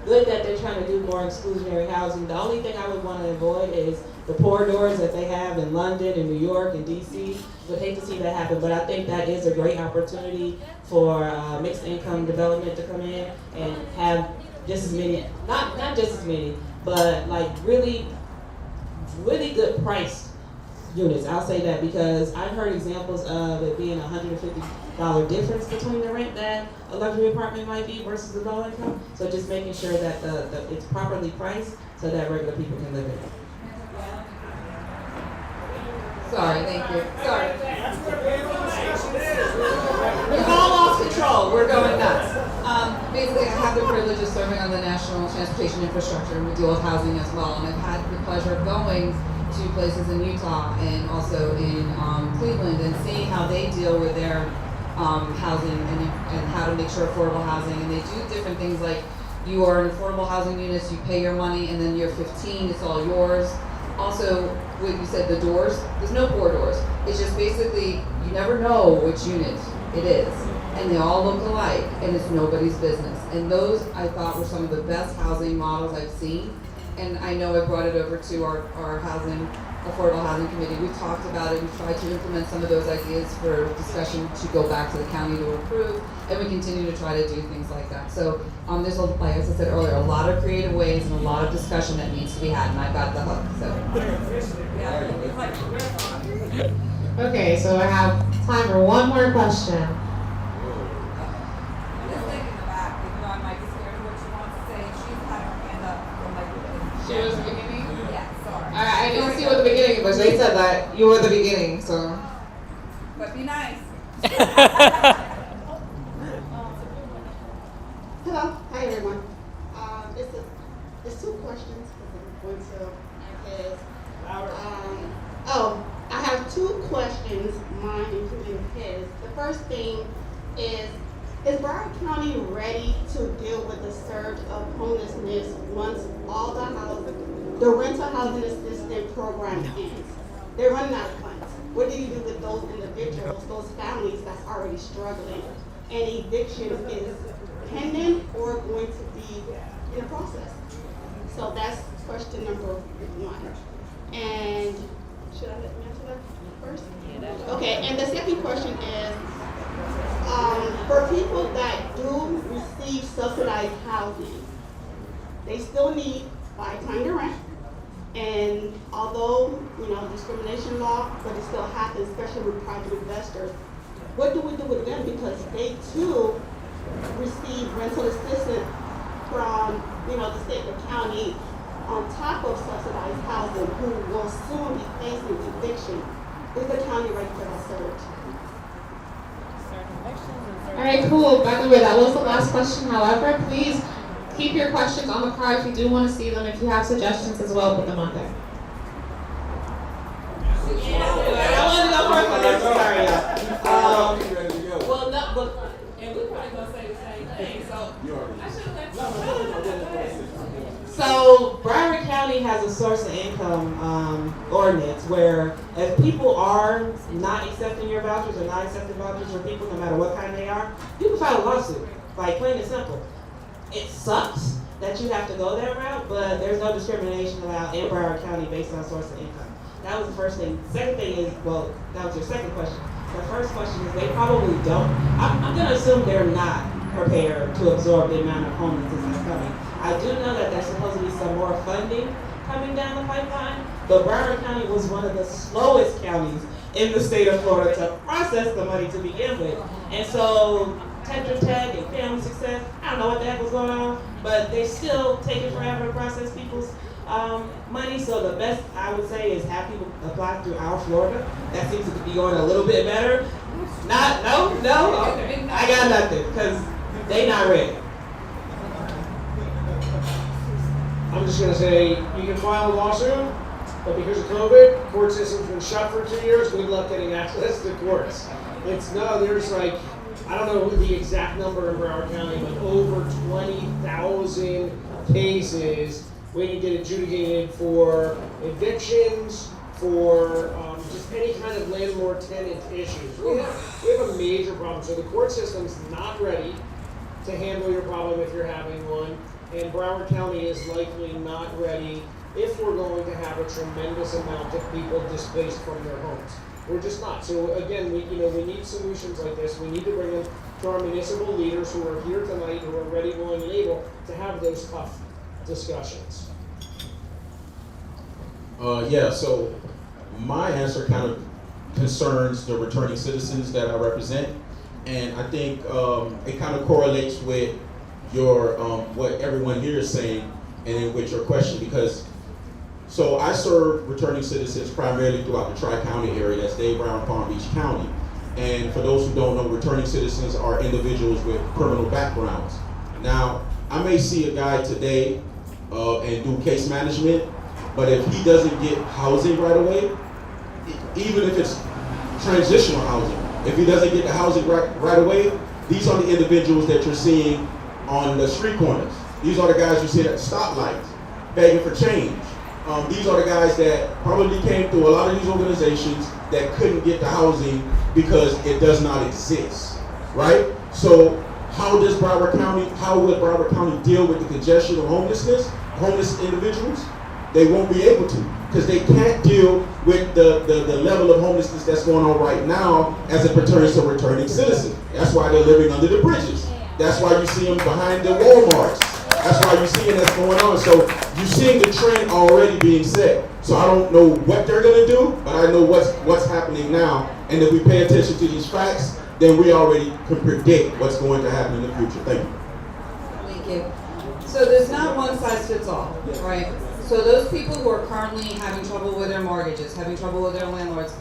good that they're trying to do more exclusionary housing. The only thing I would want to avoid is the poor doors that they have in London and New York and DC. Would hate to see that happen, but I think that is a great opportunity for mixed income development to come in and have just as many, not just as many, but like really good priced units. I'll say that because I've heard examples of it being $150 difference between the rent that a luxury apartment might be versus the low income. So just making sure that it's properly priced so that regular people can live in it. Sorry, thank you. Sorry. We're all off control. We're going nuts. Basically, I have the privilege of serving on the National Transportation Infrastructure, and we deal with housing as well. And I've had the pleasure of going to places in Utah and also in Cleveland and seeing how they deal with their housing and how to make sure affordable housing. And they do different things like you are in affordable housing units, you pay your money, and then you're 15, it's all yours. Also, what you said, the doors, there's no four doors. It's just basically, you never know which unit it is. And they all look alike, and it's nobody's business. And those, I thought, were some of the best housing models I've seen. And I know I brought it over to our affordable housing committee. We've talked about it. We've tried to implement some of those ideas for discussion to go back to the county to approve. And we continue to try to do things like that. So there's, like as I said earlier, a lot of creative ways and a lot of discussion that needs to be had. And I got the hook. So. Okay, so I have time for one more question. She was the beginning? Yeah, sorry. I didn't see you at the beginning, but they said that you were the beginning, so. But be nice. Hello, hi everyone. It's two questions because I'm going to ask. I have two questions, mine including his. The first thing is Broward County ready to deal with the surge of homelessness once all the rental housing assistance program ends? They're running out of funds. What do you do with those individuals, those families that's already struggling? And eviction is pending or going to be in the process? So that's question number one. And should I let me answer that first? Okay, and the second question is, for people that do receive subsidized housing, they still need 5 times the rent. And although, discrimination law, but it still happens, especially with private investors. What do we do with them? Because they too receive rental assistance from, the state or county on top of subsidized housing, who will soon be facing eviction. Is the county ready for that surge? All right, cool. By the way, that was the last question. However, please keep your questions on the card if you do want to see them. If you have suggestions as well, put them on there. I wanted to go first on this. Sorry, well, no, but and we're probably gonna say the same thing. So Broward County has a source of income ordinance where if people are not accepting your vouchers or not accepting vouchers for people, no matter what kind they are, you can file a lawsuit. Like plain and simple. It sucks that you have to go that route, but there's no discrimination allowed in Broward County based on source of income. That was the first thing. Second thing is, well, that was your second question. The first question is they probably don't. I'm going to assume they're not prepared to absorb the amount of homelessness that's coming. I do know that there's supposed to be some more funding coming down the pipeline, but Broward County was one of the slowest counties in the state of Florida to process the money to begin with. And so Tetra Tech and Family Success, I don't know what the heck was going on, but they still taking forever to process people's money. So the best I would say is have people apply through our Florida. That seems to be going a little bit better. No? Okay. I got nothing because they not ready. I'm just gonna say, you can file a lawsuit, but because of COVID, court system's been shut for 2 years, good luck getting access to courts. There's like, I don't know the exact number in Broward County, but over 20,000 cases waiting to get adjudicated for evictions, for just any kind of landlord-tenant issues. We have a major problem. So the court system's not ready to handle your problem if you're having one, and Broward County is likely not ready if we're going to have a tremendous amount of people displaced from their homes. We're just not. So again, we need solutions like this. We need to bring them to our municipal leaders who are here tonight, who are ready, willing, and able to have those tough discussions. Yeah, so my answer kind of concerns the returning citizens that I represent, and I think it kind of correlates with your what everyone here is saying, and then with your question, because so I serve returning citizens primarily throughout the Tri-County area. That's Dade, Broward, Palm Beach County. And for those who don't know, returning citizens are individuals with criminal backgrounds. Now, I may see a guy today and do case management, but if he doesn't get housing right away, even if it's transitional housing, if he doesn't get the housing right away, these are the individuals that you're seeing on the street corners. These are the guys you see at the stoplights, begging for change. These are the guys that probably came through a lot of these organizations that couldn't get the housing because it does not exist, right? So how would Broward County deal with the congestion of homeless individuals? They won't be able to, because they can't deal with the level of homelessness that's going on right now as it pertains to returning citizens. That's why they're living under the bridges. That's why you see them behind the Walmarts. That's why you're seeing that's going on. So you're seeing the trend already being set. So I don't know what they're going to do, but I know what's happening now. And if we pay attention to these facts, then we already can predict what's going to happen in the future. Thank you. Thank you. So there's not one size fits all, right? So those people who are currently having trouble with their mortgages, having trouble with their landlords,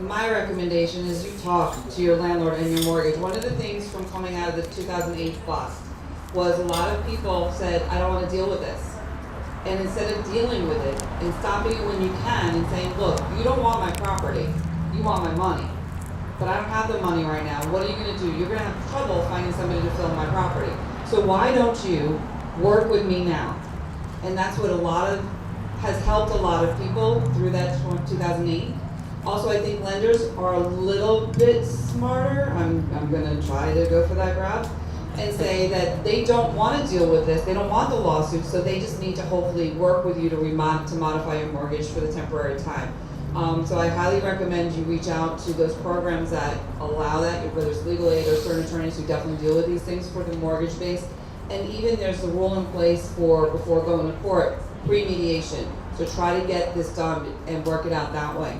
my recommendation is you talk to your landlord and your mortgage. One of the things from coming out of the 2008 bust was a lot of people said, I don't want to deal with this. And instead of dealing with it and stopping it when you can and saying, look, you don't want my property, you want my money. But I don't have the money right now. What are you going to do? You're going to have trouble finding somebody to fill my property. So why don't you work with me now? And that's what has helped a lot of people through that 2008. Also, I think lenders are a little bit smarter. I'm going to try to go for that grab and say that they don't want to deal with this. They don't want the lawsuit, so they just need to hopefully work with you to modify your mortgage for the temporary time. So I highly recommend you reach out to those programs that allow that, whether it's legal aid or certain attorneys who definitely deal with these things for the mortgage base. And even there's a rule in place for, before going to court, pre-mediation. So try to get this done and work it out that way.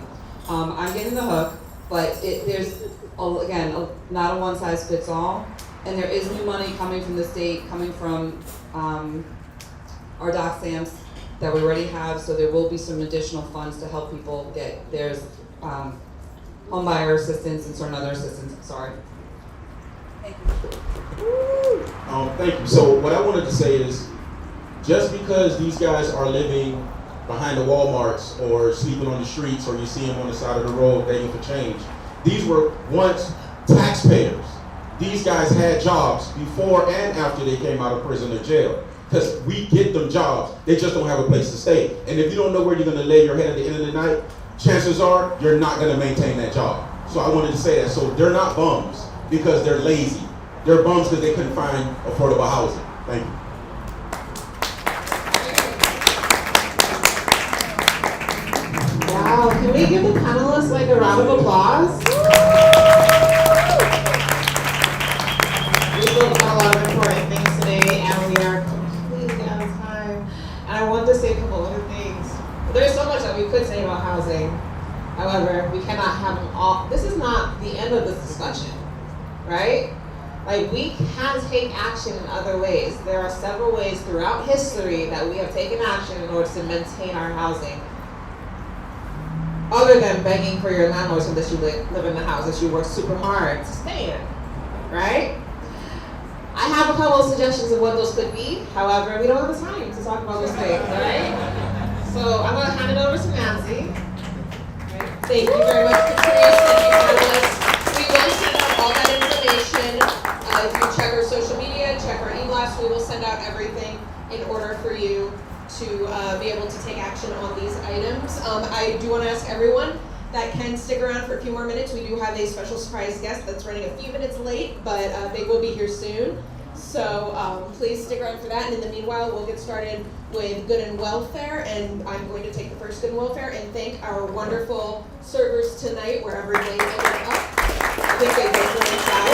I'm getting the hook, but there's, again, not a one-size-fits-all. And there is new money coming from the state, coming from our doc stamps that we already have, so there will be some additional funds to help people get, there's home buyer assistance and certain other assistance, sorry. Thank you. Thank you. So what I wanted to say is, just because these guys are living behind the Walmarts or sleeping on the streets, or you see them on the side of the road begging for change, these were once taxpayers. These guys had jobs before and after they came out of prison or jail, because we get them jobs. They just don't have a place to stay. And if you don't know where you're going to lay your head at the end of the night, chances are you're not going to maintain that job. So I wanted to say that. So they're not bums because they're lazy. They're bums because they couldn't find affordable housing. Thank you. Wow, can we give the panelists like a round of applause? We spoke about a lot of important things today, and we are completely out of time. And I want to say a couple other things. There's so much that we could say about housing. However, we cannot have them all. This is not the end of this discussion, right? Like, we can take action in other ways. There are several ways throughout history that we have taken action in order to maintain our housing. Other than begging for your landlord so that you live in the house that you work super hard to stay in, right? I have a couple of suggestions of what those could be. However, we don't have the time to talk about those things, right? So I'm going to hand it over to Nancy. Thank you very much, Patrice. Thank you, panelists. We will send out all that information. If you check our social media, check our e-blast, we will send out everything in order for you to be able to take action on these items. I do want to ask everyone that can stick around for a few more minutes. We do have a special surprise guest that's running a few minutes late, but they will be here soon. So please stick around for that. And in the meanwhile, we'll get started with Good and Welfare. And I'm going to take the first Good and Welfare and thank our wonderful servers tonight, wherever they ended up. I think they did really well.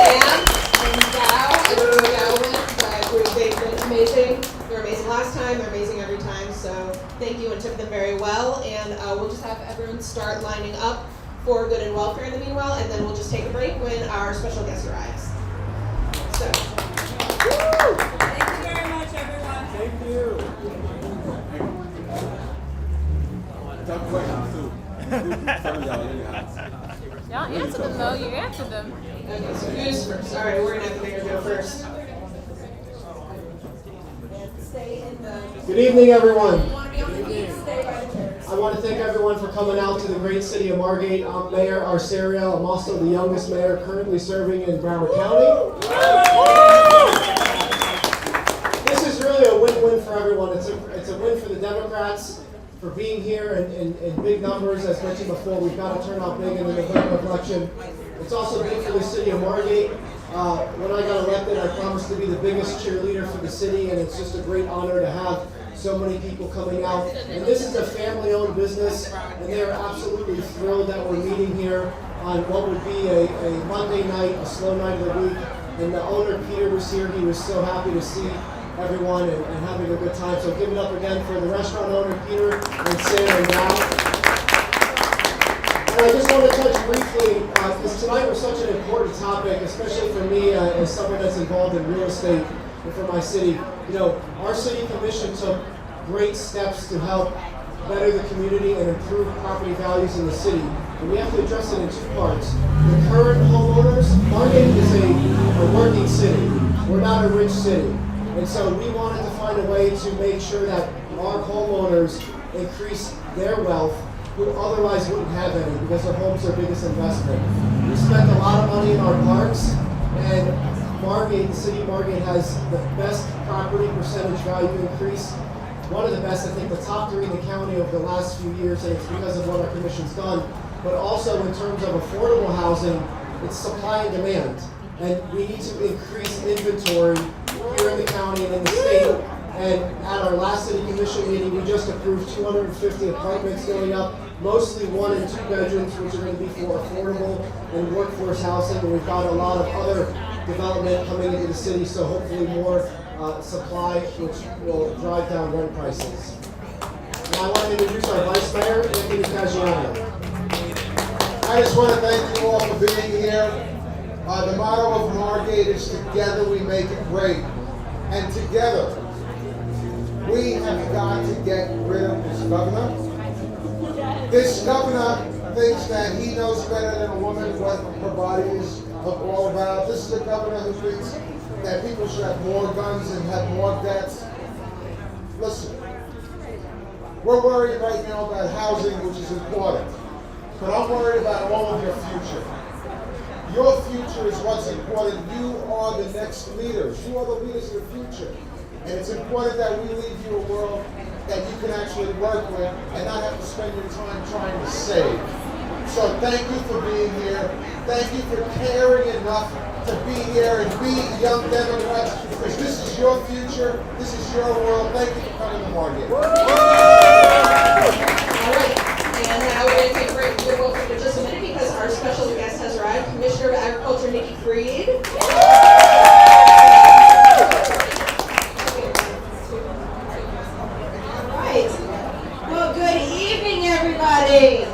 Sam and Val, I don't know who Val went, but they've been amazing. They're amazing last time, they're amazing every time. So thank you and tip them very well. And we'll just have everyone start lining up for Good and Welfare in the meanwhile, and then we'll just take a break when our special guest arrives. So, Thank you very much, everyone. Thank you. Tough questions too. Y'all answered them though. You answered them. okay, so who's first? All right, we're gonna have the mayor go first. Good evening, everyone. I want to thank everyone for coming out to the great city of Margate. I'm Mayor Arcerio. I'm also the youngest mayor currently serving in Broward County. This is really a win-win for everyone. It's a win for the Democrats for being here in big numbers. As mentioned before, we've got to turn out big in the November election. It's also big for the city of Margate. When I got elected, I promised to be the biggest cheerleader for the city, and it's just a great honor to have so many people coming out. And this is a family-owned business, and they are absolutely thrilled that we're meeting here on what would be a Monday night, a slow night of the week. And the owner, Peter, was here. He was so happy to see everyone and having a good time. So give it up again for the restaurant owner, Peter, and Sarah and Val. And I just want to touch briefly, because tonight was such an important topic, especially for me as someone that's involved in real estate and for my city. You know, our city commission took great steps to help better the community and improve property values in the city. And we have to address it in two parts. The current homeowners, Margate is a working city. We're not a rich city. And so we wanted to find a way to make sure that our homeowners increase their wealth who otherwise wouldn't have any because their home's their biggest investment. We spent a lot of money in our parks, and Margate, the city of Margate has the best property percentage value increase. One of the best, I think the top 3 in the county over the last few years, and it's because of what our commission's done. But also in terms of affordable housing, it's supply and demand. And we need to increase inventory here in the county and in the state. And at our last city commission meeting, we just approved 250 apartments going up, mostly 1 and 2 bedrooms, which are going to be for affordable and workforce housing. And we've got a lot of other development coming into the city, so hopefully more supply, which will drive down rent prices. Now I want to introduce our Vice Mayor, Anthony Caggiano. I just want to thank you all for being here. The motto of Margate is together we make it great. And together, we have got to get rid of this governor. This governor thinks that he knows better than a woman what her body is all about. This is a governor who thinks that people should have more guns and have more debts. Listen, we're worried right now about housing, which is important. But I'm worried about all of your future. Your future is what's important. You are the next leaders. You are the leaders of the future. And it's important that we leave you a world that you can actually work with and not have to spend your time trying to save. So thank you for being here. Thank you for caring enough to be here and be young Democrats, because this is your future. This is your world. Thank you for coming to Margate. All right, and now we're going to take a break for just a minute because our special guest has arrived, Commissioner of Agriculture, Nikki Freed. All right. Well, good evening, everybody.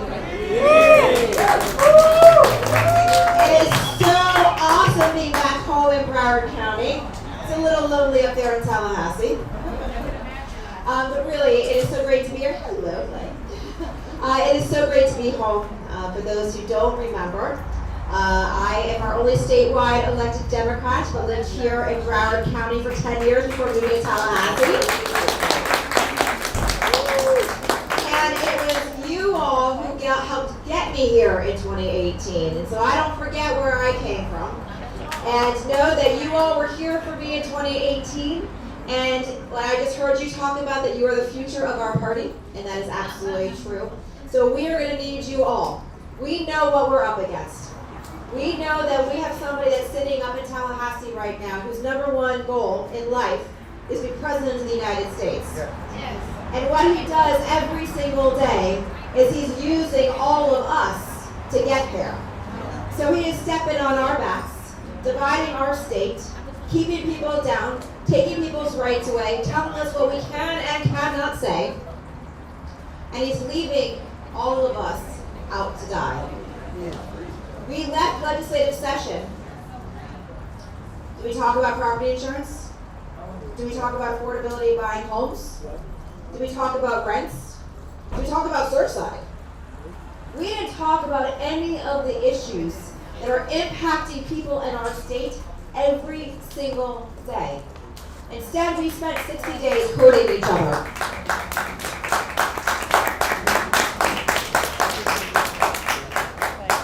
It is so awesome being back home in Broward County. It's a little lonely up there in Tallahassee. But really, it is so great to be here. Hello, Blake. It is so great to be home. For those who don't remember, I am our only statewide elected Democrat, but lived here in Broward County for 10 years before moving to Tallahassee. And it was you all who helped get me here in 2018. And so I don't forget where I came from. And know that you all were here for me in 2018. And I just heard you talk about that you are the future of our party, and that is absolutely true. So we are going to need you all. We know what we're up against. We know that we have somebody that's sitting up in Tallahassee right now whose #1 goal in life is to be President of the United States. And what he does every single day is he's using all of us to get there. So he is stepping on our backs, dividing our state, keeping people down, taking people's rights away, telling us what we can and cannot say, and he's leaving all of us out to die. We left legislative session. Do we talk about property insurance? Do we talk about affordability buying homes? Do we talk about rents? Do we talk about Surfside? We didn't talk about any of the issues that are impacting people in our state every single day. Instead, we spent 60 days hurting each other.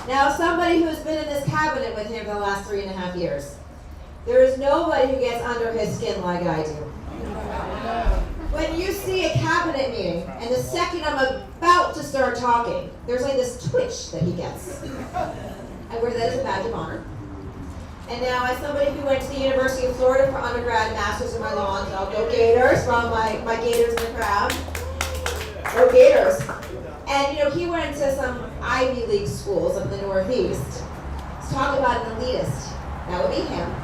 Now, somebody who's been in this cabinet with him for the last 3.5 years, there is nobody who gets under his skin like I do. When you see a cabinet meeting, and the second I'm about to start talking, there's like this twitch that he gets. I wear that as a badge of honor. And now, as somebody who went to the University of Florida for undergrad, master's in my law, and I'll go Gators from my Gators in the crowd. Go Gators. And he went to some Ivy League schools up in the Northeast. Let's talk about an elitist. That would be him.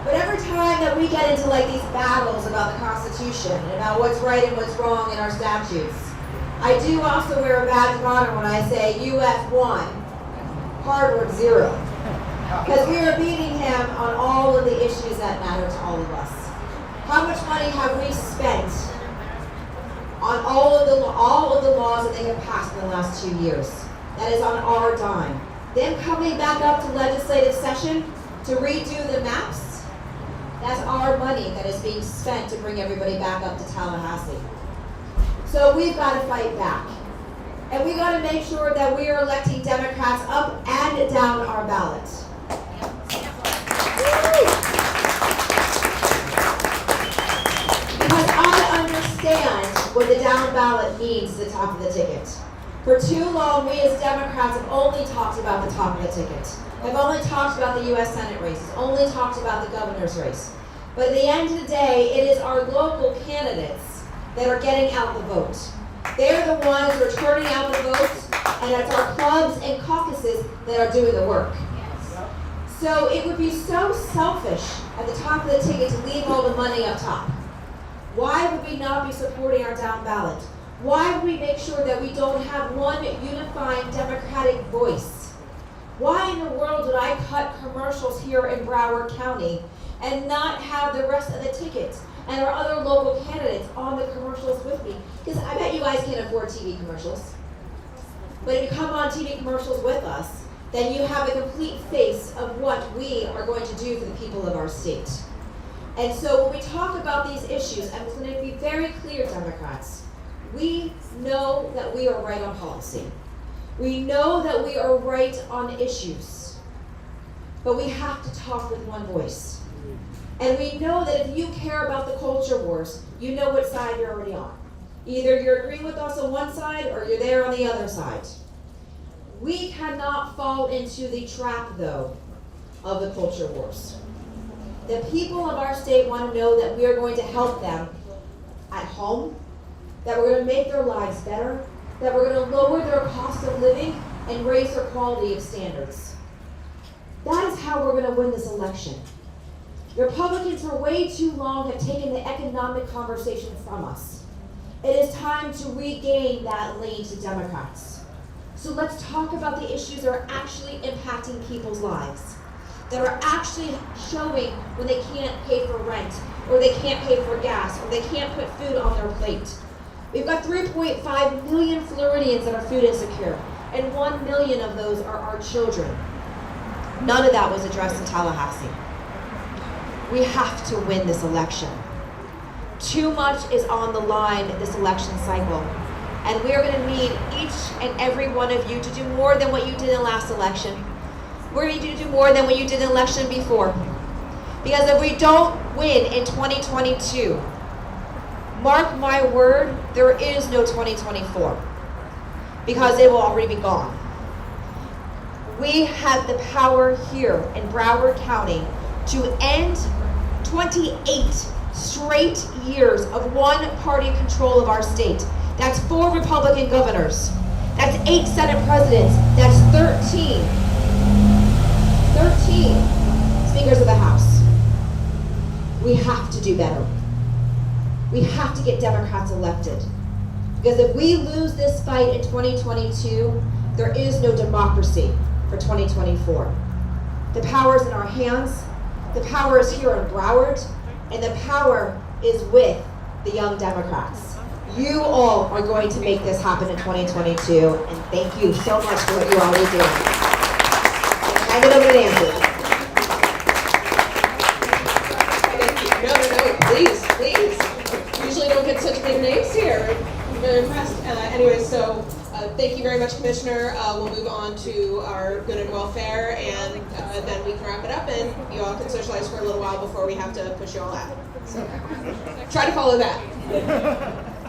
But every time that we get into like these battles about the Constitution and about what's right and what's wrong in our statutes, I do also wear a badge of honor when I say UF 1, Harvard 0. Because we are beating him on all of the issues that matter to all of us. How much money have we spent on all of the laws that they have passed in the last 2 years? That is on our dime. Them coming back up to legislative session to redo the maps, that's our money that is being spent to bring everybody back up to Tallahassee. So we've got to fight back. And we've got to make sure that we are electing Democrats up and down our ballot. Because I understand what the down ballot means to the top of the ticket. For too long, we as Democrats have only talked about the top of the ticket. Have only talked about the U.S. Senate races, only talked about the governor's race. But at the end of the day, it is our local candidates that are getting out the vote. They're the ones who are turning out the votes, and it's our clubs and caucuses that are doing the work. So it would be so selfish at the top of the ticket to leave all the money up top. Why would we not be supporting our down ballot? Why would we make sure that we don't have one unifying Democratic voice? Why in the world would I cut commercials here in Broward County and not have the rest of the tickets and our other local candidates on the commercials with me? Because I bet you guys can't afford TV commercials. But if you come on TV commercials with us, then you have a complete face of what we are going to do for the people of our state. And so when we talk about these issues, I'm going to be very clear, Democrats, we know that we are right on policy. We know that we are right on issues. But we have to talk with one voice. And we know that if you care about the culture wars, you know what side you're already on. Either you're agreeing with us on one side or you're there on the other side. We cannot fall into the trap, though, of the culture wars. The people of our state want to know that we are going to help them at home, that we're going to make their lives better, that we're going to lower their cost of living and raise their quality of standards. That is how we're going to win this election. Republicans for way too long have taken the economic conversation from us. It is time to regain that lane to Democrats. So let's talk about the issues that are actually impacting people's lives, that are actually showing when they can't pay for rent, or they can't pay for gas, or they can't put food on their plate. We've got 3.5 million Floridians that are food insecure, and 1 million of those are our children. None of that was addressed in Tallahassee. We have to win this election. Too much is on the line this election cycle. And we are going to need each and every one of you to do more than what you did in the last election. We're going to need you to do more than what you did in the election before. Because if we don't win in 2022, mark my word, there is no 2024. Because it will already be gone. We have the power here in Broward County to end 28 straight years of one-party control of our state. That's 4 Republican governors. That's 8 Senate presidents. That's 13 speakers of the House. We have to do better. We have to get Democrats elected. Because if we lose this fight in 2022, there is no democracy for 2024. The power is in our hands. The power is here in Broward. And the power is with the young Democrats. You all are going to make this happen in 2022, and thank you so much for what you always do. Hand it over to Nancy. No, please. Usually don't get such big names here. I'm very impressed. Anyways, so thank you very much, Commissioner. We'll move on to our good and welfare, and then we can wrap it up, and you all can socialize for a little while before we have to push you all out. So try to follow that.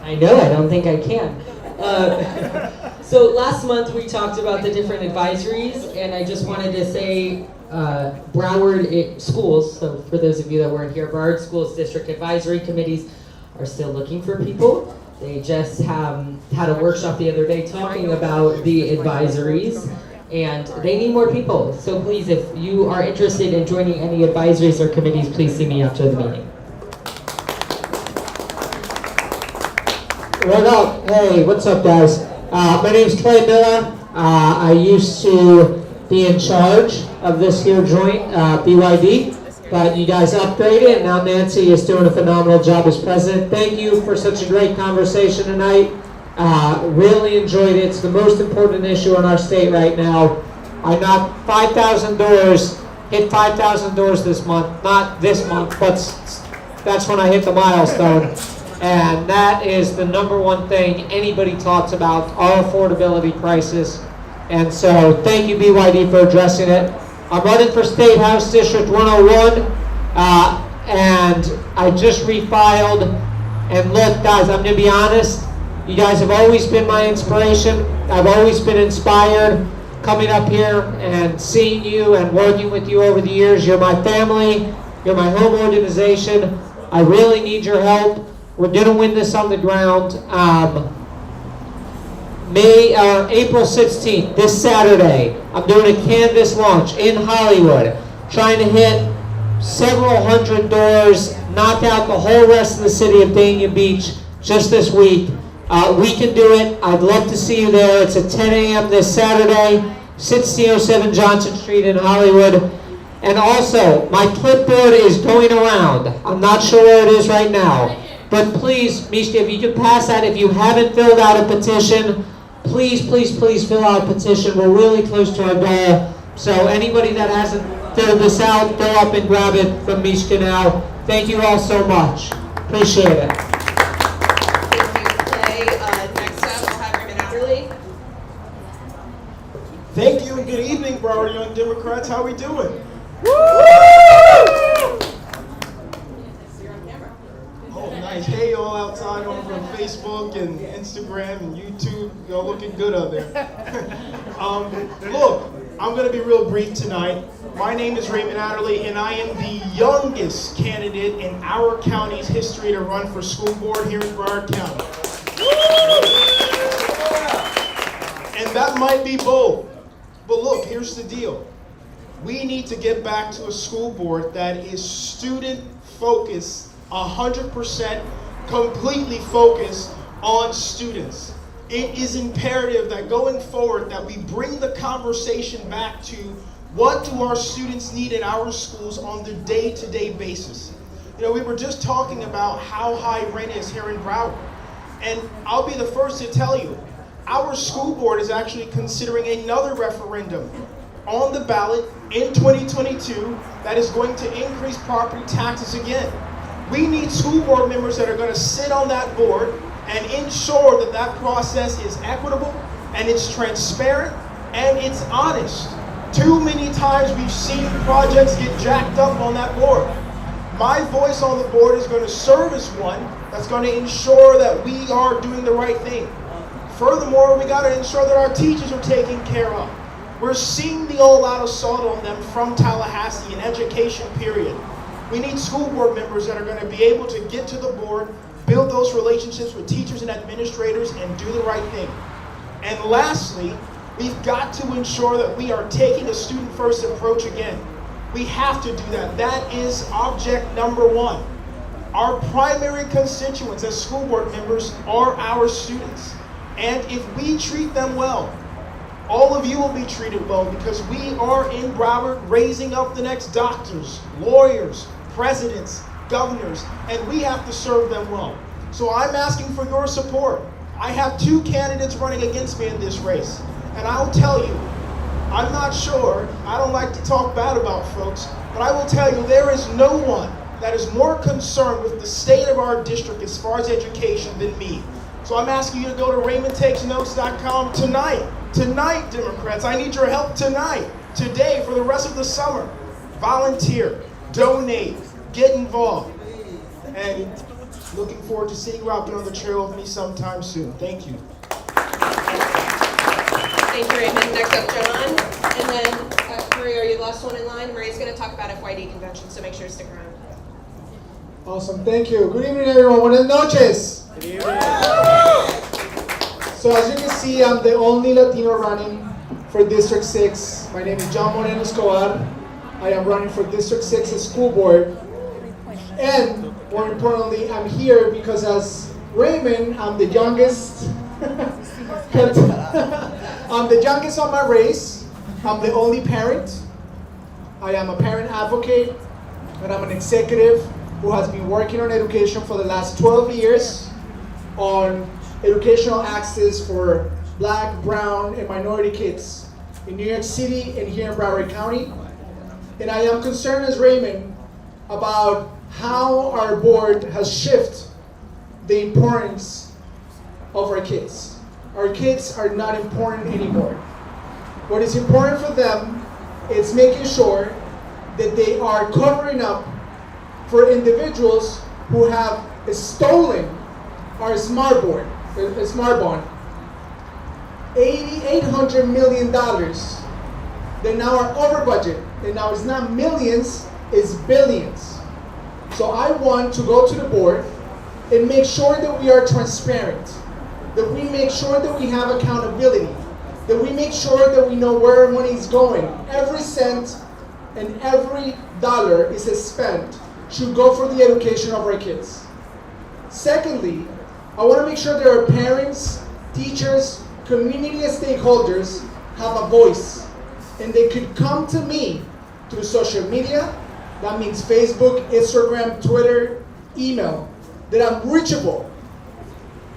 I know, I don't think I can. So last month we talked about the different advisories, and I just wanted to say Broward schools, so for those of you that weren't here, Broward Schools District Advisory Committees are still looking for people. They just had a workshop the other day talking about the advisories, and they need more people. So please, if you are interested in joining any advisories or committees, please see me after the meeting. Right up. Hey, what's up, guys? My name's Clay Miller. I used to be in charge of this here joint, BYD, but you guys upgraded, and now Nancy is doing a phenomenal job as president. Thank you for such a great conversation tonight. Really enjoyed it. It's the most important issue in our state right now. I knocked 5,000 doors, hit 5,000 doors this month. Not this month, but that's when I hit the milestone. And that is the number one thing anybody talks about, our affordability crisis. And so thank you, BYD, for addressing it. I'm running for State House District 101, and I just refiled. And look, guys, I'm going to be honest. You guys have always been my inspiration. I've always been inspired coming up here and seeing you and working with you over the years. You're my family. You're my home organization. I really need your help. We're going to win this on the ground. April 16th, this Saturday, I'm doing a canvas launch in Hollywood, trying to hit several hundred doors, knock out the whole rest of the city of Dania Beach just this week. We can do it. I'd love to see you there. It's at 10 a.m. this Saturday, 1607 Johnson Street in Hollywood. And also, my clipboard is going around. I'm not sure where it is right now. But please, Mishka, if you can pass that, if you haven't filled out a petition, please fill out a petition. We're really close to our goal. So anybody that hasn't filled this out, go up and grab it from Mishka now. Thank you all so much. Appreciate it. Next up, we'll have Raymond Adderley. Thank you and good evening, Broward Young Democrats. How we doing? Woo! Oh, nice. Hey, y'all outside over on Facebook and Instagram and YouTube. Y'all looking good out there. Look, I'm going to be real brief tonight. My name is Raymond Adderley, and I am the youngest candidate in our county's history to run for school board here in Broward County. And that might be bold, but look, here's the deal. We need to get back to a school board that is student-focused, 100% completely focused on students. It is imperative that going forward that we bring the conversation back to what do our students need in our schools on the day-to-day basis. You know, we were just talking about how high rent is here in Broward. And I'll be the first to tell you, our school board is actually considering another referendum on the ballot in 2022 that is going to increase property taxes again. We need school board members that are going to sit on that board and ensure that that process is equitable and it's transparent and it's honest. Too many times we've seen projects get jacked up on that board. My voice on the board is going to serve as one that's going to ensure that we are doing the right thing. Furthermore, we got to ensure that our teachers are taken care of. We're seeing the all-out assault on them from Tallahassee in education, period. We need school board members that are going to be able to get to the board, build those relationships with teachers and administrators, and do the right thing. And lastly, we've got to ensure that we are taking a student-first approach again. We have to do that. That is object number one. Our primary constituents as school board members are our students. And if we treat them well, all of you will be treated well, because we are in Broward raising up the next doctors, lawyers, presidents, governors, and we have to serve them well. So I'm asking for your support. I have 2 candidates running against me in this race. And I'll tell you, I'm not sure, I don't like to talk bad about folks, but I will tell you there is no one that is more concerned with the state of our district as far as education than me. So I'm asking you to go to RaymondTakesNotes.com tonight. Tonight, Democrats, I need your help tonight, today, for the rest of the summer. Volunteer, donate, get involved. And looking forward to seeing you out there on the trail with me sometime soon. Thank you. Thank you, Raymond. Next up, John. And then, Maria, are you the last one in line? Maria's going to talk about FYD convention, so make sure to stick around. Awesome, thank you. Good evening, everyone. Buenas noches. Good evening. So as you can see, I'm the only Latino running for District 6. My name is John Moreno Escobar. I am running for District 6 school board. And more importantly, I'm here because as Raymond, I'm the youngest. I'm the youngest on my race. I'm the only parent. I am a parent advocate, and I'm an executive who has been working on education for the last 12 years on educational access for Black, brown, and minority kids in New York City and here in Broward County. And I am concerned as Raymond about how our board has shifted the importance of our kids. Our kids are not important anymore. What is important for them is making sure that they are covering up for individuals who have stolen our smart bond. $800 million. They now are over budget. And now it's not millions, it's billions. So I want to go to the board and make sure that we are transparent, that we make sure that we have accountability, that we make sure that we know where our money is going. Every cent and every dollar is spent should go for the education of our kids. Secondly, I want to make sure that our parents, teachers, community stakeholders have a voice, and they could come to me through social media. That means Facebook, Instagram, Twitter, email, that I'm reachable.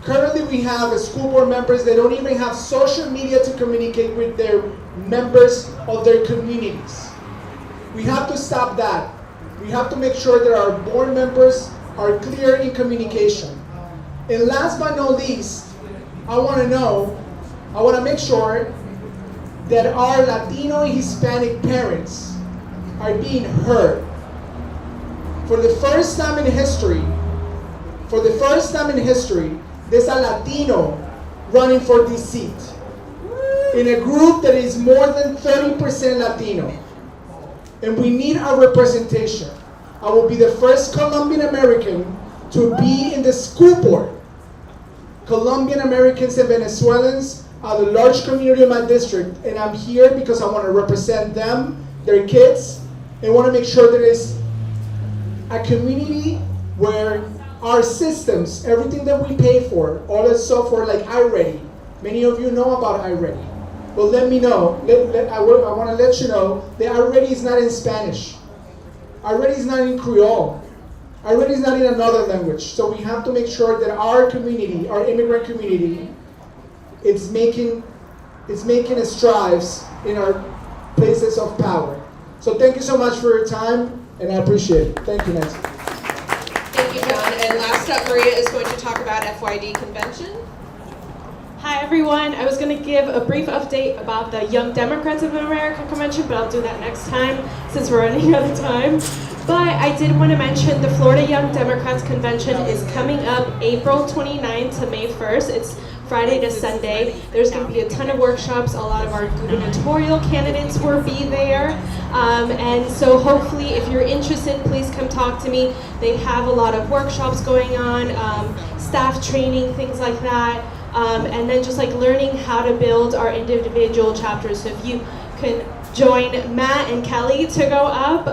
Currently, we have school board members that don't even have social media to communicate with their members of their communities. We have to stop that. We have to make sure that our board members are clear in communication. And last but not least, I want to make sure that our Latino and Hispanic parents are being heard. For the first time in history, there's a Latino running for this seat in a group that is more than 30% Latino. And we need our representation. I will be the first Colombian American to be in the school board. Colombian Americans and Venezuelans are the large community in my district, and I'm here because I want to represent them, their kids, and want to make sure there is a community where our systems, everything that we pay for, all that software like iReady, many of you know about iReady. But let me know, I want to let you know that iReady is not in Spanish. iReady is not in Creole. iReady is not in another language. So we have to make sure that our community, our immigrant community, is making strides in our places of power. So thank you so much for your time, and I appreciate it. Thank you, Nancy. Thank you, John. And last up, Maria is going to talk about FYD convention. Hi everyone, I was going to give a brief update about the Young Democrats of America convention, but I'll do that next time since we're running out of time. But I did want to mention the Florida Young Democrats convention is coming up April 29th to May 1st. It's Friday to Sunday. There's going to be a ton of workshops. A lot of our gubernatorial candidates will be there. And so hopefully if you're interested, please come talk to me. They have a lot of workshops going on, staff training, things like that. And then just like learning how to build our individual chapters. So if you can join Matt and Kelly to go up.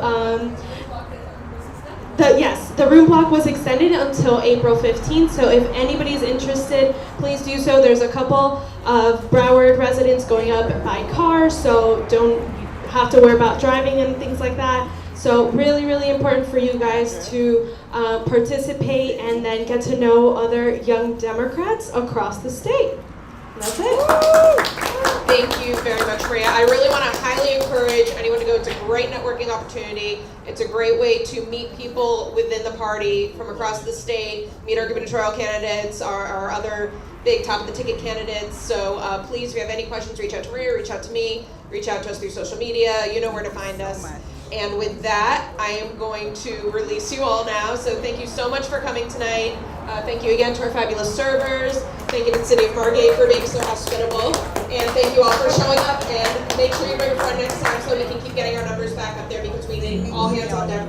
The room block was extended until April 15th, so if anybody's interested, please do so. There's a couple of Broward residents going up by car, so don't have to worry about driving and things like that. So really, really important for you guys to participate and then get to know other young Democrats across the state. And that's it. Thank you very much, Maria. I really want to highly encourage anyone to go. It's a great networking opportunity. It's a great way to meet people within the party from across the state, meet our gubernatorial candidates, our other big top of the ticket candidates. So please, if you have any questions, reach out to Maria, reach out to me, reach out to us through social media. You know where to find us. And with that, I am going to release you all now. So thank you so much for coming tonight. Thank you again to our fabulous servers. Thank you to the City of Margate for being so hospitable. And thank you all for showing up. And make sure you bring a friend next time so we can keep getting our numbers back up there because we need all hands on deck.